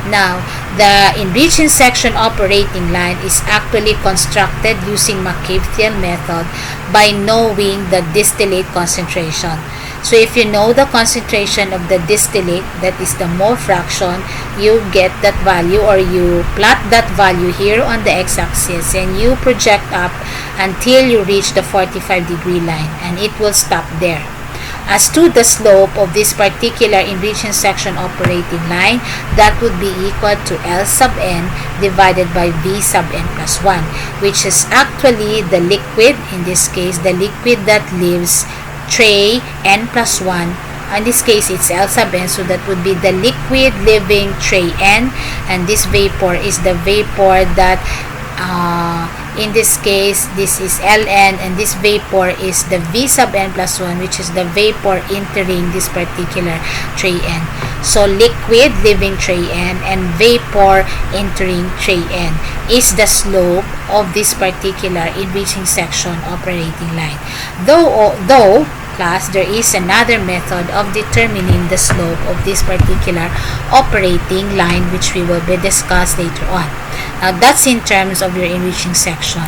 [SPEAKER 1] Now, the enriching section operating line is actually constructed using Macabean method by knowing the distillate concentration. So if you know the concentration of the distillate, that is the mole fraction, you get that value, or you plot that value here on the x-axis, and you project up until you reach the 45-degree line, and it will stop there. As to the slope of this particular enriching section operating line, that would be equal to L sub n divided by V sub n plus 1, which is actually the liquid, in this case, the liquid that leaves tray n plus 1. In this case, it's L sub n, so that would be the liquid leaving tray n, and this vapor is the vapor that in this case, this is Ln, and this vapor is the V sub n plus 1, which is the vapor entering this particular tray n. So liquid leaving tray n and vapor entering tray n is the slope of this particular enriching section operating line. Though class, there is another method of determining the slope of this particular operating line, which we will be discussed later on. Now that's in terms of your enriching section.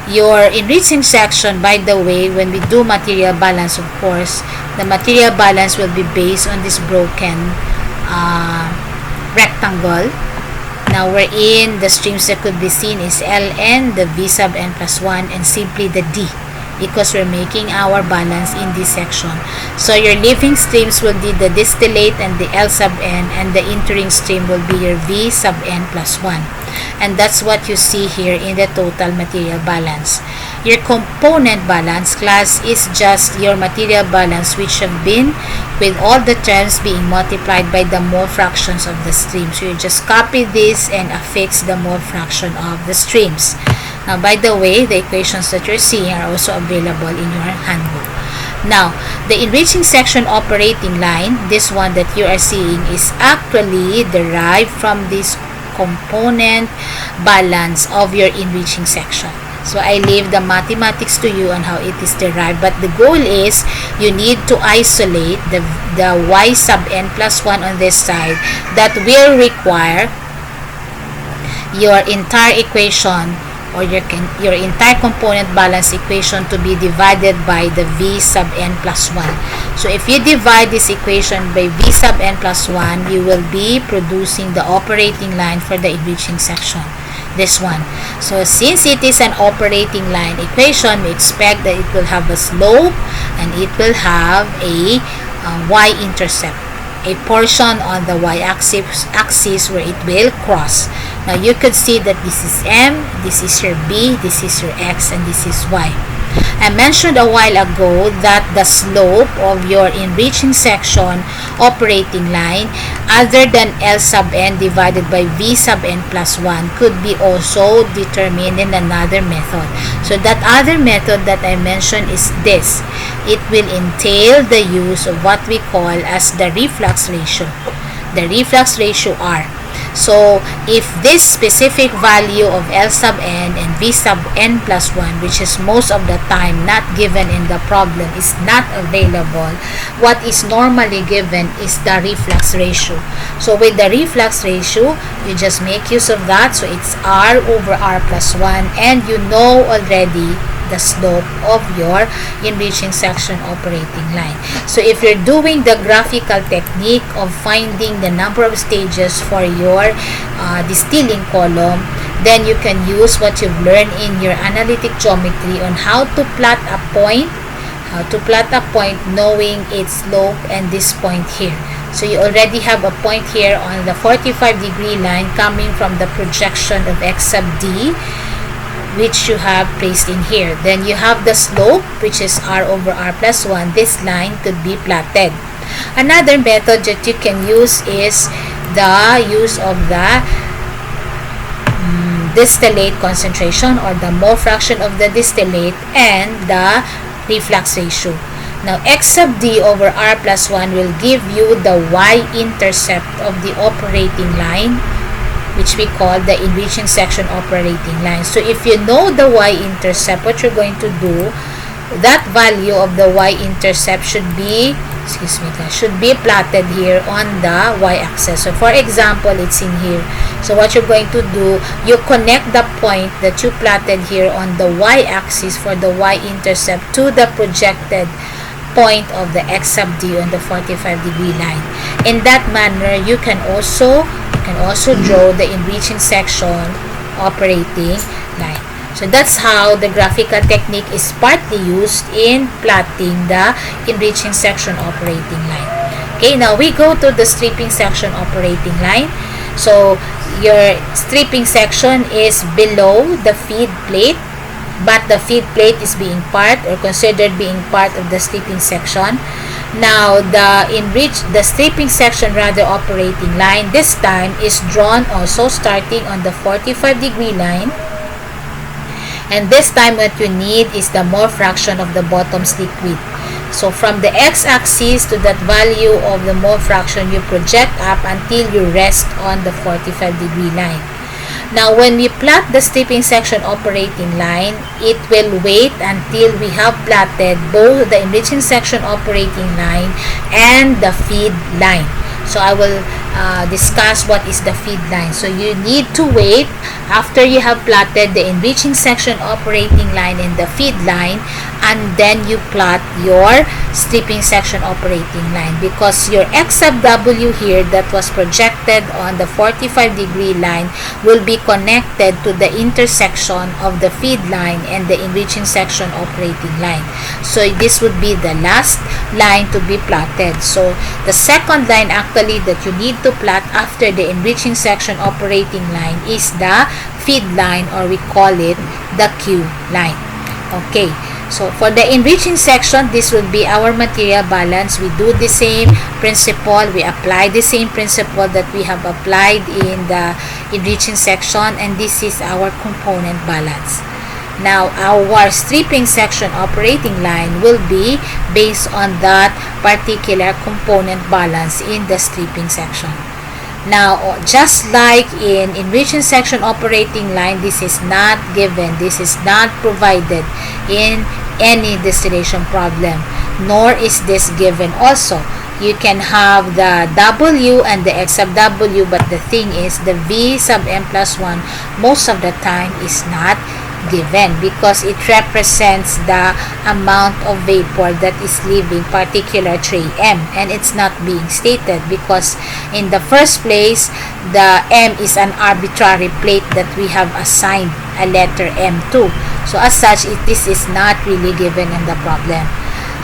[SPEAKER 1] Your enriching section, by the way, when we do material balance, of course, the material balance will be based on this broken rectangle. Now wherein the streams that could be seen is Ln, the V sub n plus 1, and simply the D, because we're making our balance in this section. So your leaving streams will be the distillate and the L sub n, and the entering stream will be your V sub n plus 1. And that's what you see here in the total material balance. Your component balance class is just your material balance, which have been with all the terms being multiplied by the mole fractions of the stream. So you just copy this and affix the mole fraction of the streams. Now, by the way, the equations that you're seeing are also available in your handbook. Now, the enriching section operating line, this one that you are seeing, is actually derived from this component balance of your enriching section. So I leave the mathematics to you on how it is derived, but the goal is you need to isolate the y sub n plus 1 on this side. That will require your entire equation, or your entire component balance equation, to be divided by the V sub n plus 1. So if you divide this equation by V sub n plus 1, you will be producing the operating line for the enriching section, this one. So since it is an operating line equation, we expect that it will have a slope and it will have a y-intercept, a portion on the y-axis where it will cross. Now you could see that this is M, this is your B, this is your X, and this is Y. I mentioned a while ago that the slope of your enriching section operating line, other than L sub n divided by V sub n plus 1, could be also determined in another method. So that other method that I mentioned is this. It will entail the use of what we call as the reflux ratio. The reflux ratio R. So if this specific value of L sub n and V sub n plus 1, which is most of the time not given in the problem, is not available, what is normally given is the reflux ratio. So with the reflux ratio, you just make use of that. So it's R over R plus 1, and you know already the slope of your enriching section operating line. So if you're doing the graphical technique of finding the number of stages for your distilling column, then you can use what you've learned in your analytic geometry on how to plot a point, knowing its slope and this point here. So you already have a point here on the 45-degree line coming from the projection of X sub D, which you have placed in here. Then you have the slope, which is R over R plus 1. This line could be plotted. Another method that you can use is the use of the distillate concentration or the mole fraction of the distillate and the reflux ratio. Now, X sub D over R plus 1 will give you the y-intercept of the operating line, which we call the enriching section operating line. So, if you know the y-intercept, what you're going to do, that value of the y-intercept should be plotted here on the y-axis. So, for example, it's in here. So, what you're going to do, you connect the point that you plotted here on the y-axis for the y-intercept to the projected point of the X sub D on the 45-degree line. In that manner, you can also draw the enriching section operating line. So that's how the graphical technique is partly used in plotting the enriching section operating line. Okay, now we go to the stripping section operating line. So your stripping section is below the feed plate, but the feed plate is being part or considered being part of the stripping section. Now the stripping section operating line this time is drawn also starting on the 45-degree line, and this time what you need is the mole fraction of the bottom's liquid. So from the x-axis to that value of the mole fraction, you project up until you rest on the 45-degree line. Now, when we plot the stripping section operating line, it will wait until we have plotted both the enriching section operating line and the feed line. So, I will discuss what is the feed line. So, you need to wait after you have plotted the enriching section operating line and the feed line, and then you plot your stripping section operating line, because your X sub W here that was projected on the 45-degree line will be connected to the intersection of the feed line and the enriching section operating line. So this would be the last line to be plotted. So the second line actually that you need to plot after the enriching section operating line is the feed line, or we call it the Q line. Okay, so for the enriching section, this will be our material balance. We do the same principle, we apply the same principle that we have applied in the enriching section, and this is our component balance. Now, our stripping section operating line will be based on that particular component balance in the stripping section. Now, just like in enriching section operating line, this is not given, this is not provided in any distillation problem, nor is this given also. You can have the W and the X sub W, but the thing is the V sub M plus 1 most of the time is not given, because it represents the amount of vapor that is leaving particular tray M, and it's not being stated because in the first place the M is an arbitrary plate that we have assigned a letter M to. So as such, this is not really given in the problem.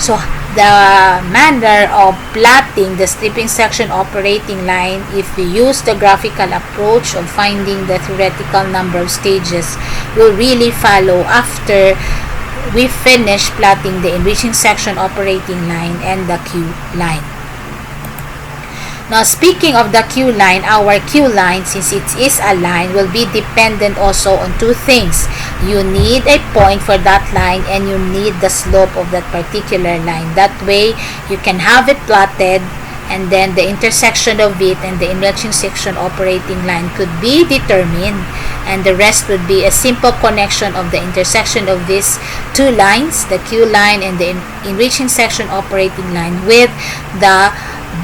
[SPEAKER 1] So the manner of plotting the stripping section operating line, if we use the graphical approach of finding the theoretical number of stages, will really follow after we finish plotting the enriching section operating line and the Q line. Now, speaking of the Q line, our Q line, since it is a line, will be dependent also on two things. You need a point for that line, and you need the slope of that particular line. That way, you can have it plotted, and then the intersection of it and the enriching section operating line could be determined, and the rest would be a simple connection of the intersection of these two lines, the Q line and the enriching section operating line, with the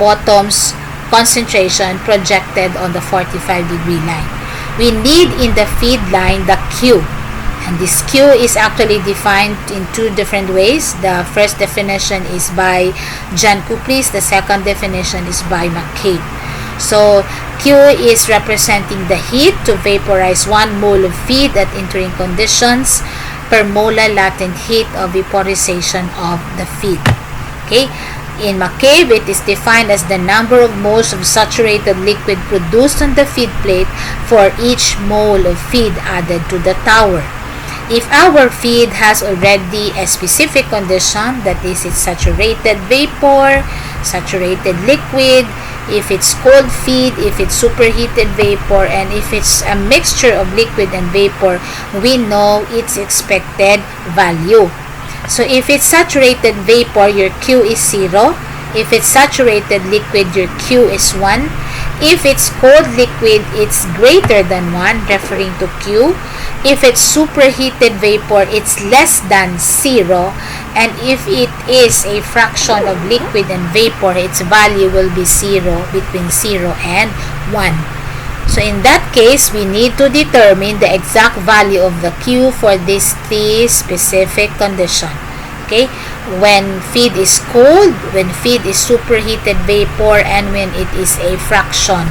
[SPEAKER 1] bottom's concentration projected on the 45-degree line. We need in the feed line the Q, and this Q is actually defined in two different ways. The first definition is by John Kuplis, the second definition is by McCabe. So Q is representing the heat to vaporize 1 mole of feed at entering conditions per molar latent heat of vaporization of the feed. Okay. In McCabe, it is defined as the number of moles of saturated liquid produced on the feed plate for each mole of feed added to the tower. If our feed has already a specific condition, that is, it's saturated vapor, saturated liquid, if it's cold feed, if it's superheated vapor, and if it's a mixture of liquid and vapor, we know its expected value. So if it's saturated vapor, your Q is 0. If it's saturated liquid, your Q is 1. If it's cold liquid, it's greater than 1, referring to Q. If it's superheated vapor, it's less than 0. And if it is a fraction of liquid and vapor, its value will be 0, between 0 and 1. So in that case, we need to determine the exact value of the Q for these 3 specific conditions. Okay, when feed is cold, when feed is superheated vapor, and when it is a fraction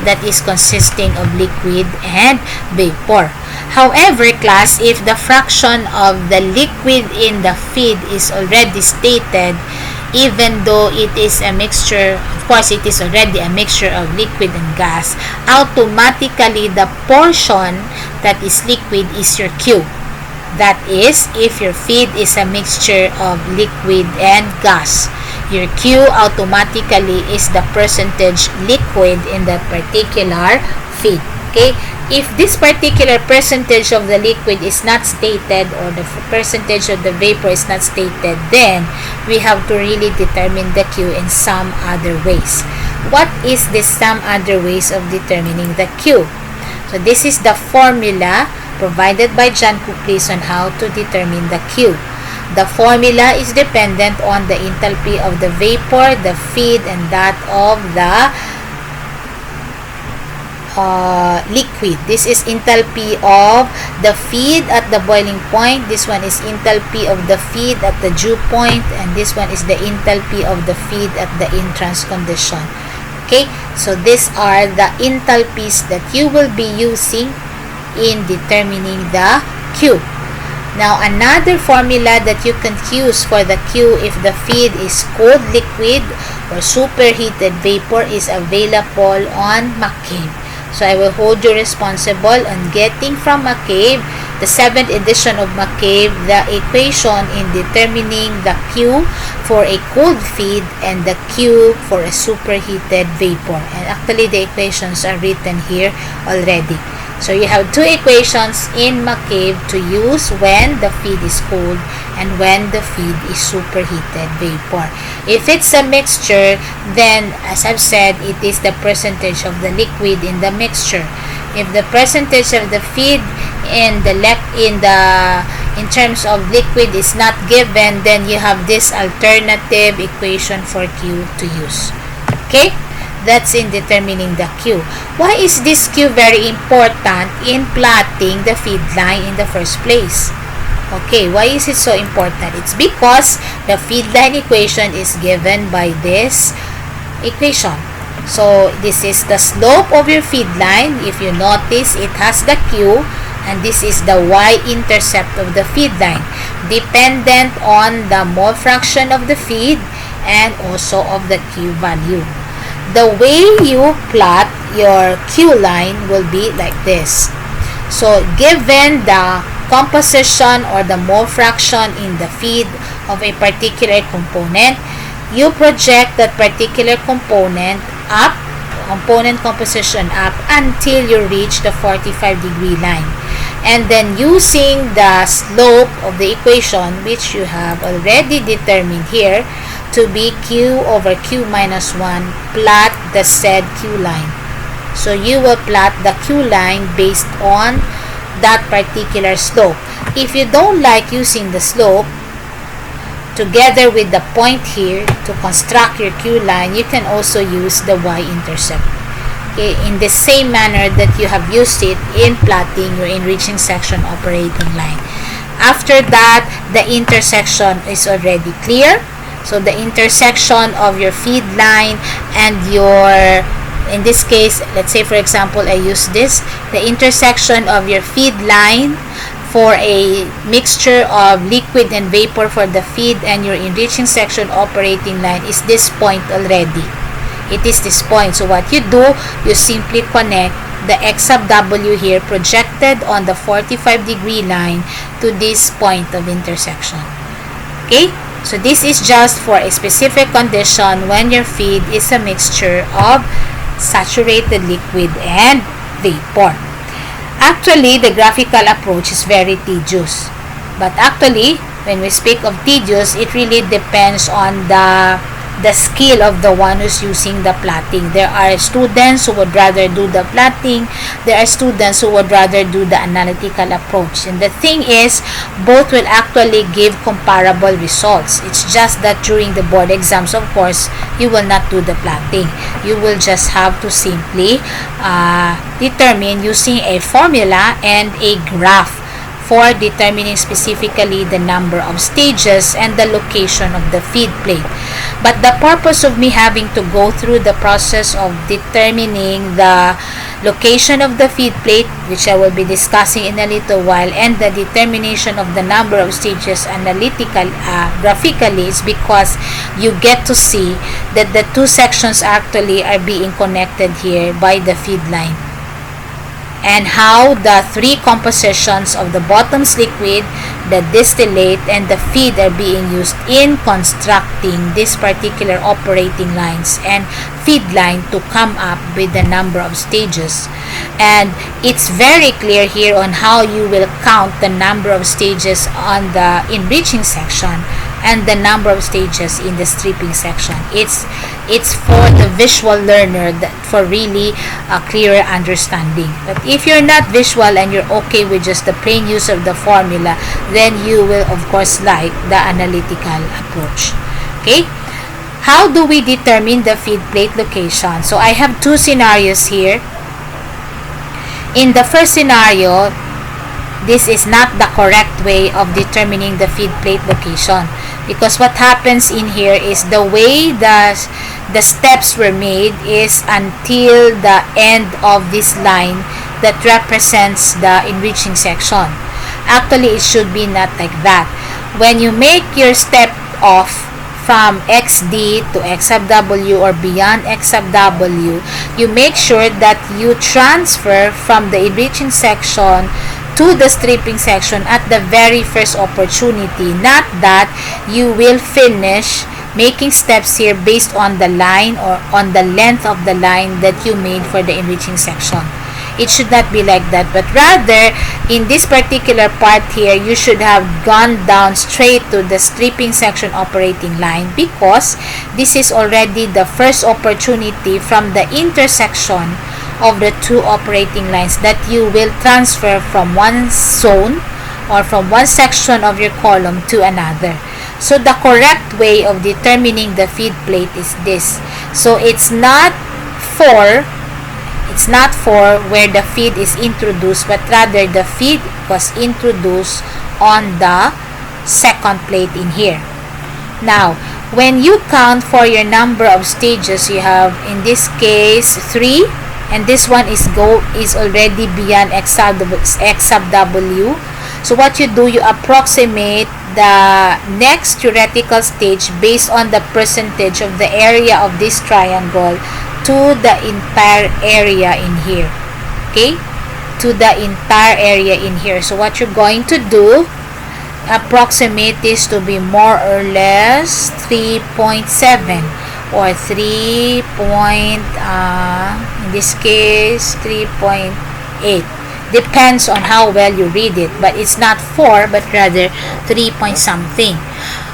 [SPEAKER 1] that is consisting of liquid and vapor. However, class, if the fraction of the liquid in the feed is already stated, even though it is a mixture, of course it is already a mixture of liquid and gas, automatically the portion that is liquid is your Q. That is, if your feed is a mixture of liquid and gas, your Q automatically is the percentage liquid in that particular feed. Okay? If this particular percentage of the liquid is not stated, or the percentage of the vapor is not stated, then we have to really determine the Q in some other ways. What is this some other ways of determining the Q? So this is the formula provided by John Cookleys on how to determine the Q. The formula is dependent on the enthalpy of the vapor, the feed, and that of the liquid. This is enthalpy of the feed at the boiling point. This one is enthalpy of the feed at the dew point, and this one is the enthalpy of the feed at the entrance condition. Okay, so these are the enthalpies that you will be using in determining the Q. Now, another formula that you can use for the Q if the feed is cold liquid or superheated vapor is available on McCabe. So, I will hold you responsible on getting from McCabe, the 7th edition of McCabe, the equation in determining the Q for a cold feed and the Q for a superheated vapor. And actually, the equations are written here already. So you have 2 equations in McCabe to use when the feed is cold and when the feed is superheated vapor. If it's a mixture, then as I've said, it is the percentage of the liquid in the mixture. If the percentage of the feed in terms of liquid is not given, then you have this alternative equation for Q to use. Okay? That's in determining the Q. Why is this Q very important in plotting the feed line in the first place? Okay, why is it so important? It's because the feed line equation is given by this equation. So, this is the slope of your feed line. If you notice, it has the Q, and this is the y-intercept of the feed line, dependent on the mole fraction of the feed and also of the Q value. The way you plot your Q line will be like this. So, given the composition or the mole fraction in the feed of a particular component, you project that particular component up, component composition up, until you reach the 45-degree line. And then using the slope of the equation, which you have already determined here, to be Q over Q minus 1, plot the said Q line. So you will plot the Q line based on that particular slope. If you don't like using the slope, together with the point here to construct your Q line, you can also use the y-intercept. Okay, in the same manner that you have used it in plotting your enriching section operating line. After that, the intersection is already clear. So the intersection of your feed line and your, in this case, let's say for example I use this, the intersection of your feed line for a mixture of liquid and vapor for the feed and your enriching section operating line is this point already. It is this point. So what you do, you simply connect the X sub W here projected on the 45-degree line to this point of intersection. Okay? So this is just for a specific condition when your feed is a mixture of saturated liquid and vapor. Actually, the graphical approach is very tedious. But actually, when we speak of tedious, it really depends on the skill of the one who's using the plotting. There are students who would rather do the plotting. There are students who would rather do the analytical approach. And the thing is, both will actually give comparable results. It's just that during the board exams, of course, you will not do the plotting. You will just have to simply determine using a formula and a graph for determining specifically the number of stages and the location of the feed plate. But the purpose of me having to go through the process of determining the location of the feed plate, which I will be discussing in a little while, and the determination of the number of stages graphically, is because you get to see that the two sections actually are being connected here by the feed line, and how the three compositions of the bottom's liquid, the distillate, and the feed are being used in constructing this particular operating lines and feed line to come up with the number of stages. And it's very clear here on how you will count the number of stages on the enriching section and the number of stages in the stripping section. It's for the visual learner for really a clearer understanding. But if you're not visual and you're okay with just the plain use of the formula, then you will of course like the analytical approach. Okay? How do we determine the feed plate location? So I have two scenarios here. In the first scenario, this is not the correct way of determining the feed plate location, because what happens in here is the way the steps were made is until the end of this line that represents the enriching section. Actually, it should be not like that. When you make your step off from XD to X sub W or beyond X sub W, you make sure that you transfer from the enriching section to the stripping section at the very first opportunity. Not that you will finish making steps here based on the line or on the length of the line that you made for the enriching section. It should not be like that, but rather in this particular part here, you should have gone down straight to the stripping section operating line, because this is already the first opportunity from the intersection of the two operating lines that you will transfer from one zone or from one section of your column to another. So the correct way of determining the feed plate is this. So it's not for where the feed is introduced, but rather the feed was introduced on the second plate in here. Now, when you count for your number of stages, you have in this case 3, and this one is already beyond X sub W. So what you do, you approximate the next theoretical stage based on the percentage of the area of this triangle to the entire area in here. Okay? To the entire area in here. So what you're going to do, approximate this to be more or less 3.7 or 3. In this case 3.8. Depends on how well you read it, but it's not 4 but rather 3 point something.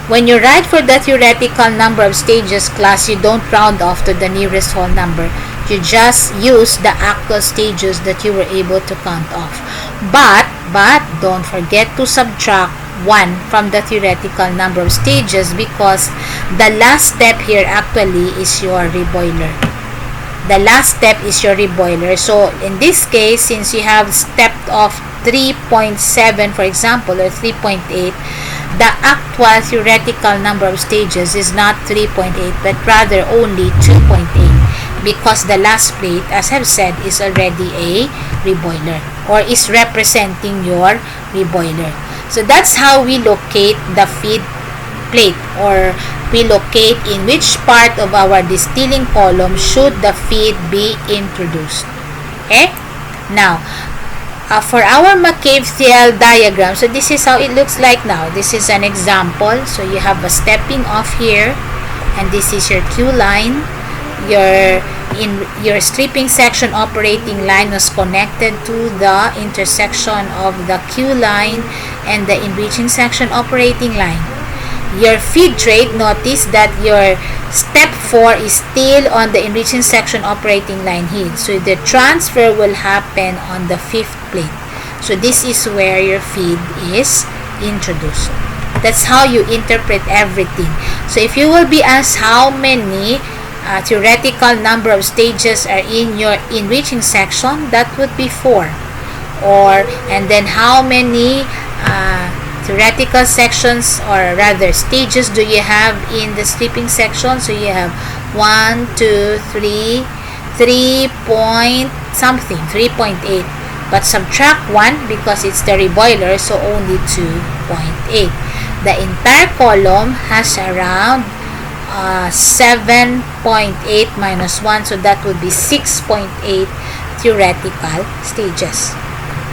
[SPEAKER 1] When you write for the theoretical number of stages class, you don't round off to the nearest whole number. You just use the actual stages that you were able to count off. But don't forget to subtract 1 from the theoretical number of stages, because the last step here actually is your reboiler. The last step is your reboiler. So in this case, since you have stepped off 3.7 for example, or 3.8, the actual theoretical number of stages is not 3.8 but rather only 2.8, because the last plate, as I've said, is already a reboiler or is representing your reboiler. So that's how we locate the feed plate, or we locate in which part of our distilling column should the feed be introduced. Okay? Now, For our McCabe-Thiele diagram, so this is how it looks like now. This is an example. So you have a stepping off here, and this is your Q line. Your stripping section operating line was connected to the intersection of the Q line and the enriching section operating line. Your feed rate, notice that your step 4 is still on the enriching section operating line here. So the transfer will happen on the 5th plate. So this is where your feed is introduced. That's how you interpret everything. So if you will be asked how many theoretical number of stages are in your enriching section, that would be 4. And then how many theoretical sections, or rather stages, do you have in the stripping section? So you have 1, 2, 3, 3 point something, 3.8, but subtract 1 because it's the reboiler, so only 2.8. The entire column has around 7.8 minus 1, so that would be 6.8 theoretical stages.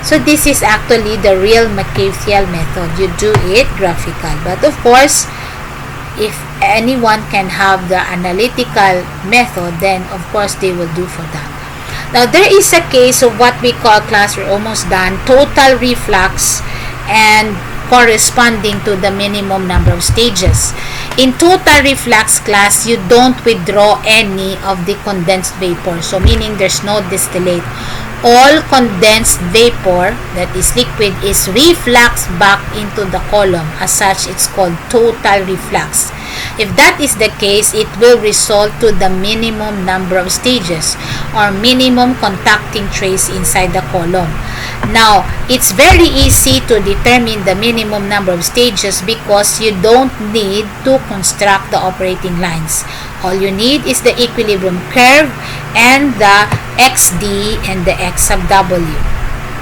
[SPEAKER 1] So this is actually the real McCabe-Thiele method. You do it graphical. But of course, if anyone can have the analytical method, then of course they will do for that. Now there is a case of what we call, class, we're almost done, total reflux and corresponding to the minimum number of stages. In total reflux, class, you don't withdraw any of the condensed vapor. So meaning there's no distillate. All condensed vapor that is liquid is refluxed back into the column. As such, it's called total reflux. If that is the case, it will result to the minimum number of stages or minimum contacting trace inside the column. Now, it's very easy to determine the minimum number of stages because you don't need to construct the operating lines. All you need is the equilibrium curve and the XD and the X sub W,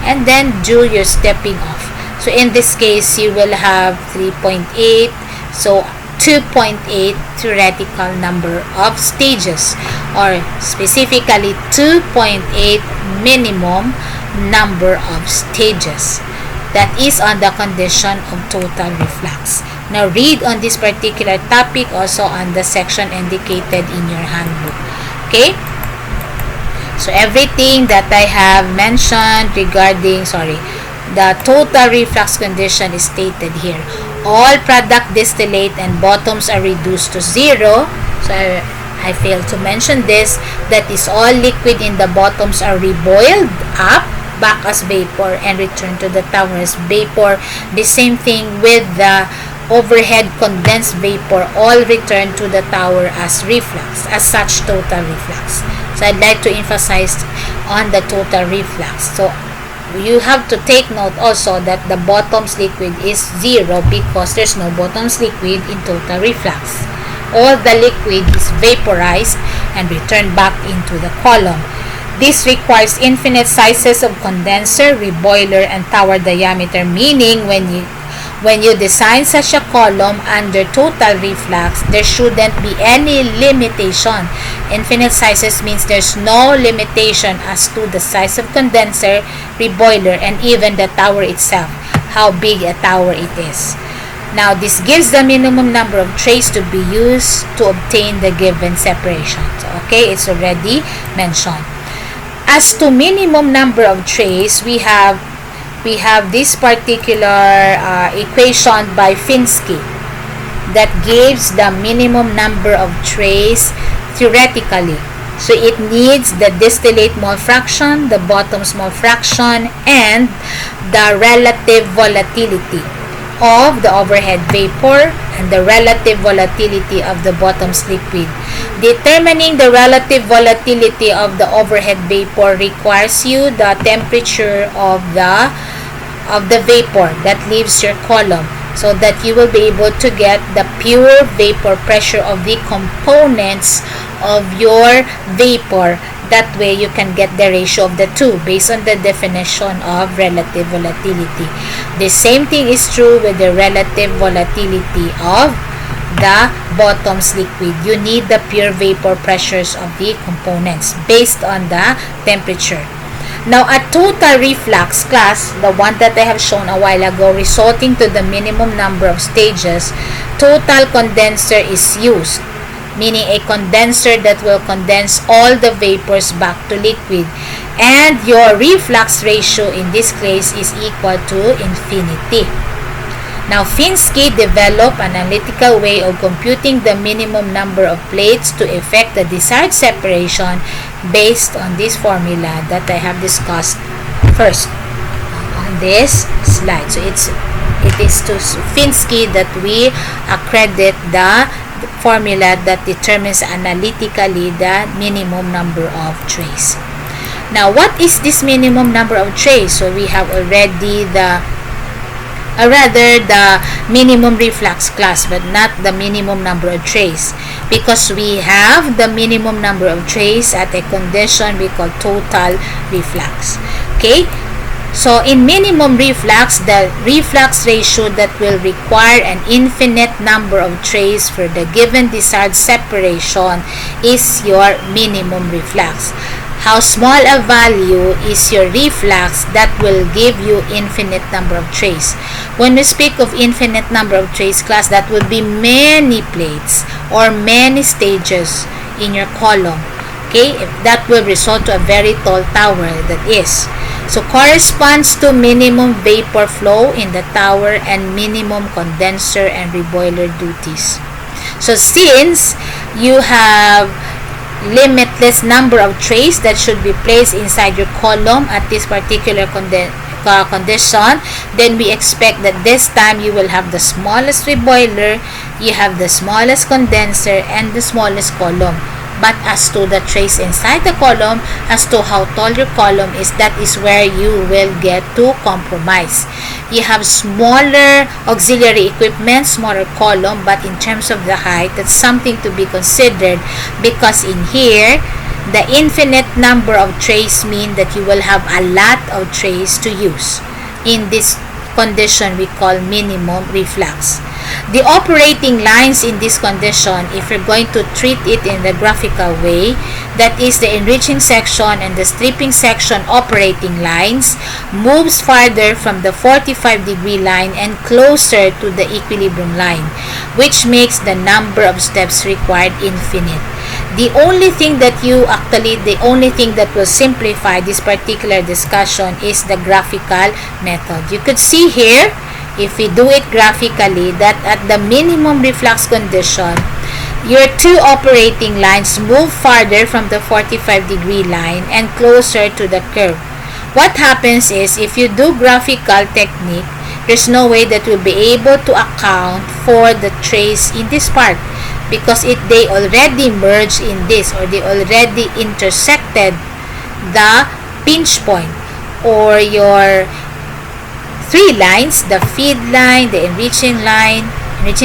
[SPEAKER 1] and then do your stepping off. So in this case, you will have 3.8, so 2.8 theoretical number of stages, or specifically 2.8 minimum number of stages. That is on the condition of total reflux. Now read on this particular topic also on the section indicated in your handbook. Okay? So everything that I have mentioned regarding, the total reflux condition is stated here. All product distillate and bottoms are reduced to 0. So I failed to mention this. That is, all liquid in the bottoms are reboiled up back as vapor and returned to the tower as vapor. The same thing with the overhead condensed vapor, all returned to the tower as reflux. As such, total reflux. So I'd like to emphasize on the total reflux. So you have to take note also that the bottoms liquid is 0 because there's no bottoms liquid in total reflux. All the liquid is vaporized and returned back into the column. This requires infinite sizes of condenser, reboiler, and tower diameter, meaning when you design such a column under total reflux, there shouldn't be any limitation. Infinite sizes means there's no limitation as to the size of condenser, reboiler, and even the tower itself, how big a tower it is. Now, this gives the minimum number of trays to be used to obtain the given separation. So, okay, it's already mentioned. As to minimum number of trays, we have this particular equation by Finsky that gives the minimum number of trays theoretically. So it needs the distillate mole fraction, the bottoms mole fraction, and the relative volatility of the overhead vapor and the relative volatility of the bottoms liquid. Determining the relative volatility of the overhead vapor requires you the temperature of the vapor that leaves your column, so that you will be able to get the pure vapor pressure of the components of your vapor. That way you can get the ratio of the two based on the definition of relative volatility. The same thing is true with the relative volatility of the bottoms liquid. You need the pure vapor pressures of the components based on the temperature. Now, a total reflux class, the one that I have shown a while ago, resulting to the minimum number of stages, total condenser is used, meaning a condenser that will condense all the vapors back to liquid. And your reflux ratio in this case is equal to infinity. Now, Finsky developed an analytical way of computing the minimum number of plates to effect the desired separation based on this formula that I have discussed first on this slide. So it is to Finsky that we accredit the formula that determines analytically the minimum number of trays. Now, what is this minimum number of trays? So we have already the minimum reflux class, but not the minimum number of trays, because we have the minimum number of trays at a condition we call total reflux. Okay, so in minimum reflux, the reflux ratio that will require an infinite number of trays for the given desired separation is your minimum reflux. How small a value is your reflux that will give you infinite number of trays. When we speak of infinite number of trays class, that would be many plates or many stages in your column. Okay, that will result to a very tall tower, that is. So corresponds to minimum vapor flow in the tower and minimum condenser and reboiler duties. So since you have limitless number of trays that should be placed inside your column at this particular condition, then we expect that this time you will have the smallest reboiler, you have the smallest condenser, and the smallest column. But as to the trays inside the column, as to how tall your column is, that is where you will get to compromise. You have smaller auxiliary equipment, smaller column, but in terms of the height, that's something to be considered, because in here, the infinite number of trays mean that you will have a lot of trays to use in this condition we call minimum reflux. The operating lines in this condition, if you're going to treat it in the graphical way, that is the enriching section and the stripping section operating lines, moves farther from the 45-degree line and closer to the equilibrium line, which makes the number of steps required infinite. The only thing that will simplify this particular discussion is the graphical method. You could see here, if we do it graphically, that at the minimum reflux condition, your two operating lines move farther from the 45-degree line and closer to the curve. What happens is, if you do graphical technique, there's no way that you'll be able to account for the trays in this part, because they already merged in this, or they already intersected the pinch point, or your three lines, the feed line, the enriching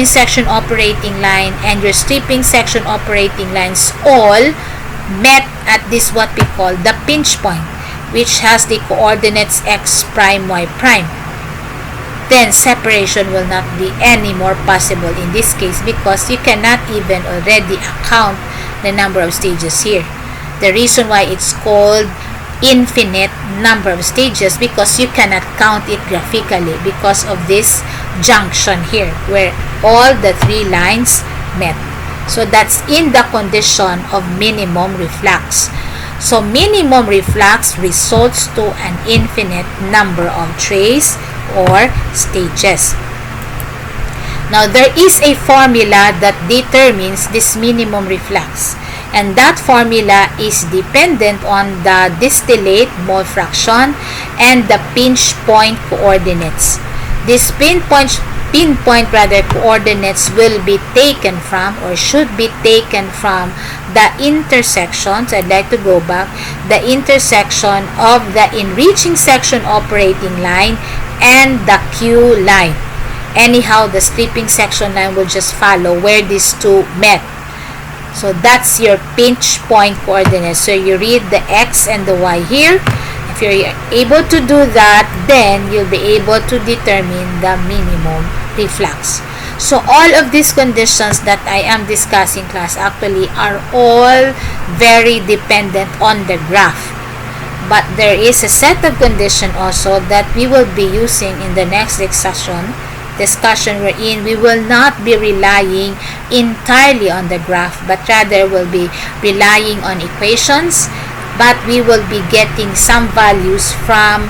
[SPEAKER 1] section operating line, and your stripping section operating lines all met at this what we call the pinch point, which has the coordinates x prime, y prime. Then separation will not be any more possible in this case, because you cannot even already account the number of stages here. The reason why it's called infinite number of stages, because you cannot count it graphically because of this junction here where all the three lines met. So that's in the condition of minimum reflux. So minimum reflux results to an infinite number of trays or stages. Now there is a formula that determines this minimum reflux, and that formula is dependent on the distillate mole fraction and the pinch point coordinates. These pinpoint coordinates will be taken from, or should be taken from, the intersections. I'd like to go back, the intersection of the enriching section operating line and the Q line. Anyhow, the stripping section line will just follow where these two met. So that's your pinch point coordinates. So you read the x and the y here. If you're able to do that, then you'll be able to determine the minimum reflux. So all of these conditions that I am discussing, class, actually are all very dependent on the graph. but there is a set of condition also that we will be using in the next discussion wherein we will not be relying entirely on the graph, but rather will be relying on equations, but we will be getting some values from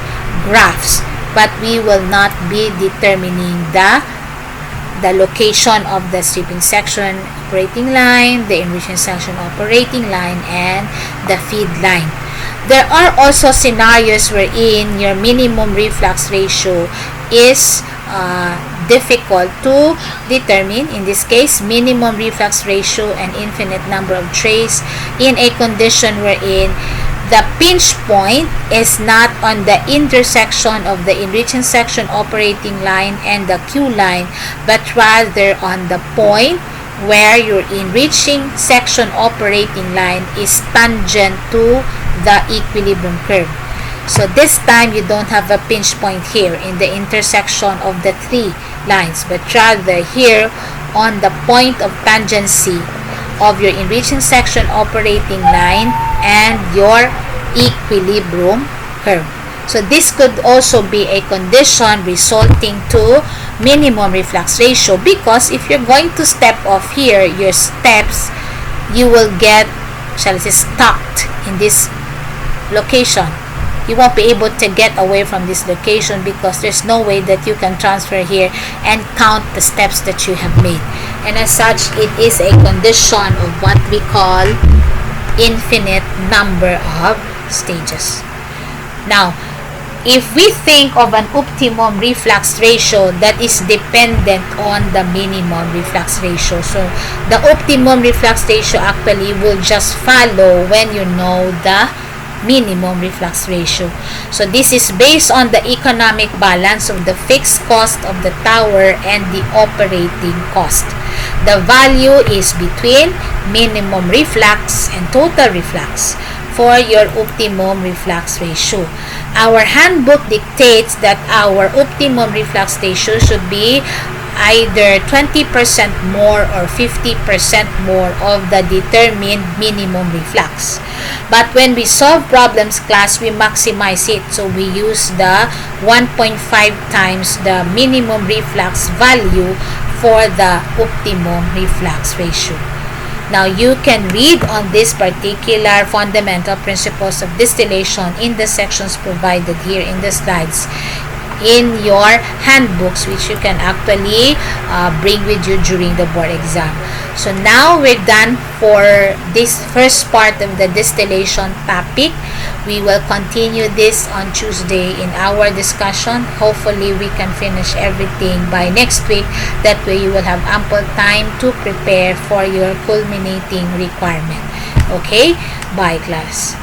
[SPEAKER 1] graphs, but we will not be determining the location of the stripping section operating line, the enriching section operating line, and the feed line. There are also scenarios wherein your minimum reflux ratio is difficult to determine. In this case, minimum reflux ratio and infinite number of trays in a condition wherein the pinch point is not on the intersection of the enriching section operating line and the Q line, but rather on the point where your enriching section operating line is tangent to the equilibrium curve. So this time you don't have a pinch point here in the intersection of the three lines, but rather here on the point of tangency of your enriching section operating line and your equilibrium curve. So this could also be a condition resulting to minimum reflux ratio, because if you're going to step off here, your steps, you will get, shall I say, stuck in this location. You won't be able to get away from this location because there's no way that you can transfer here and count the steps that you have made. And as such, it is a condition of what we call infinite number of stages. Now, if we think of an optimum reflux ratio that is dependent on the minimum reflux ratio, so the optimum reflux ratio actually will just follow when you know the minimum reflux ratio. So this is based on the economic balance of the fixed cost of the tower and the operating cost. The value is between minimum reflux and total reflux for your optimum reflux ratio. Our handbook dictates that our optimum reflux ratio should be either 20% more or 50% more of the determined minimum reflux. But when we solve problems class, we maximize it. So we use the 1.5 times the minimum reflux value for the optimum reflux ratio. Now, you can read on this particular fundamental principles of distillation in the sections provided here in the slides in your handbooks, which you can actually bring with you during the board exam. So now we're done for this first part of the distillation topic. We will continue this on Tuesday in our discussion. Hopefully we can finish everything by next week. That way you will have ample time to prepare for your culminating requirement. Okay, bye class.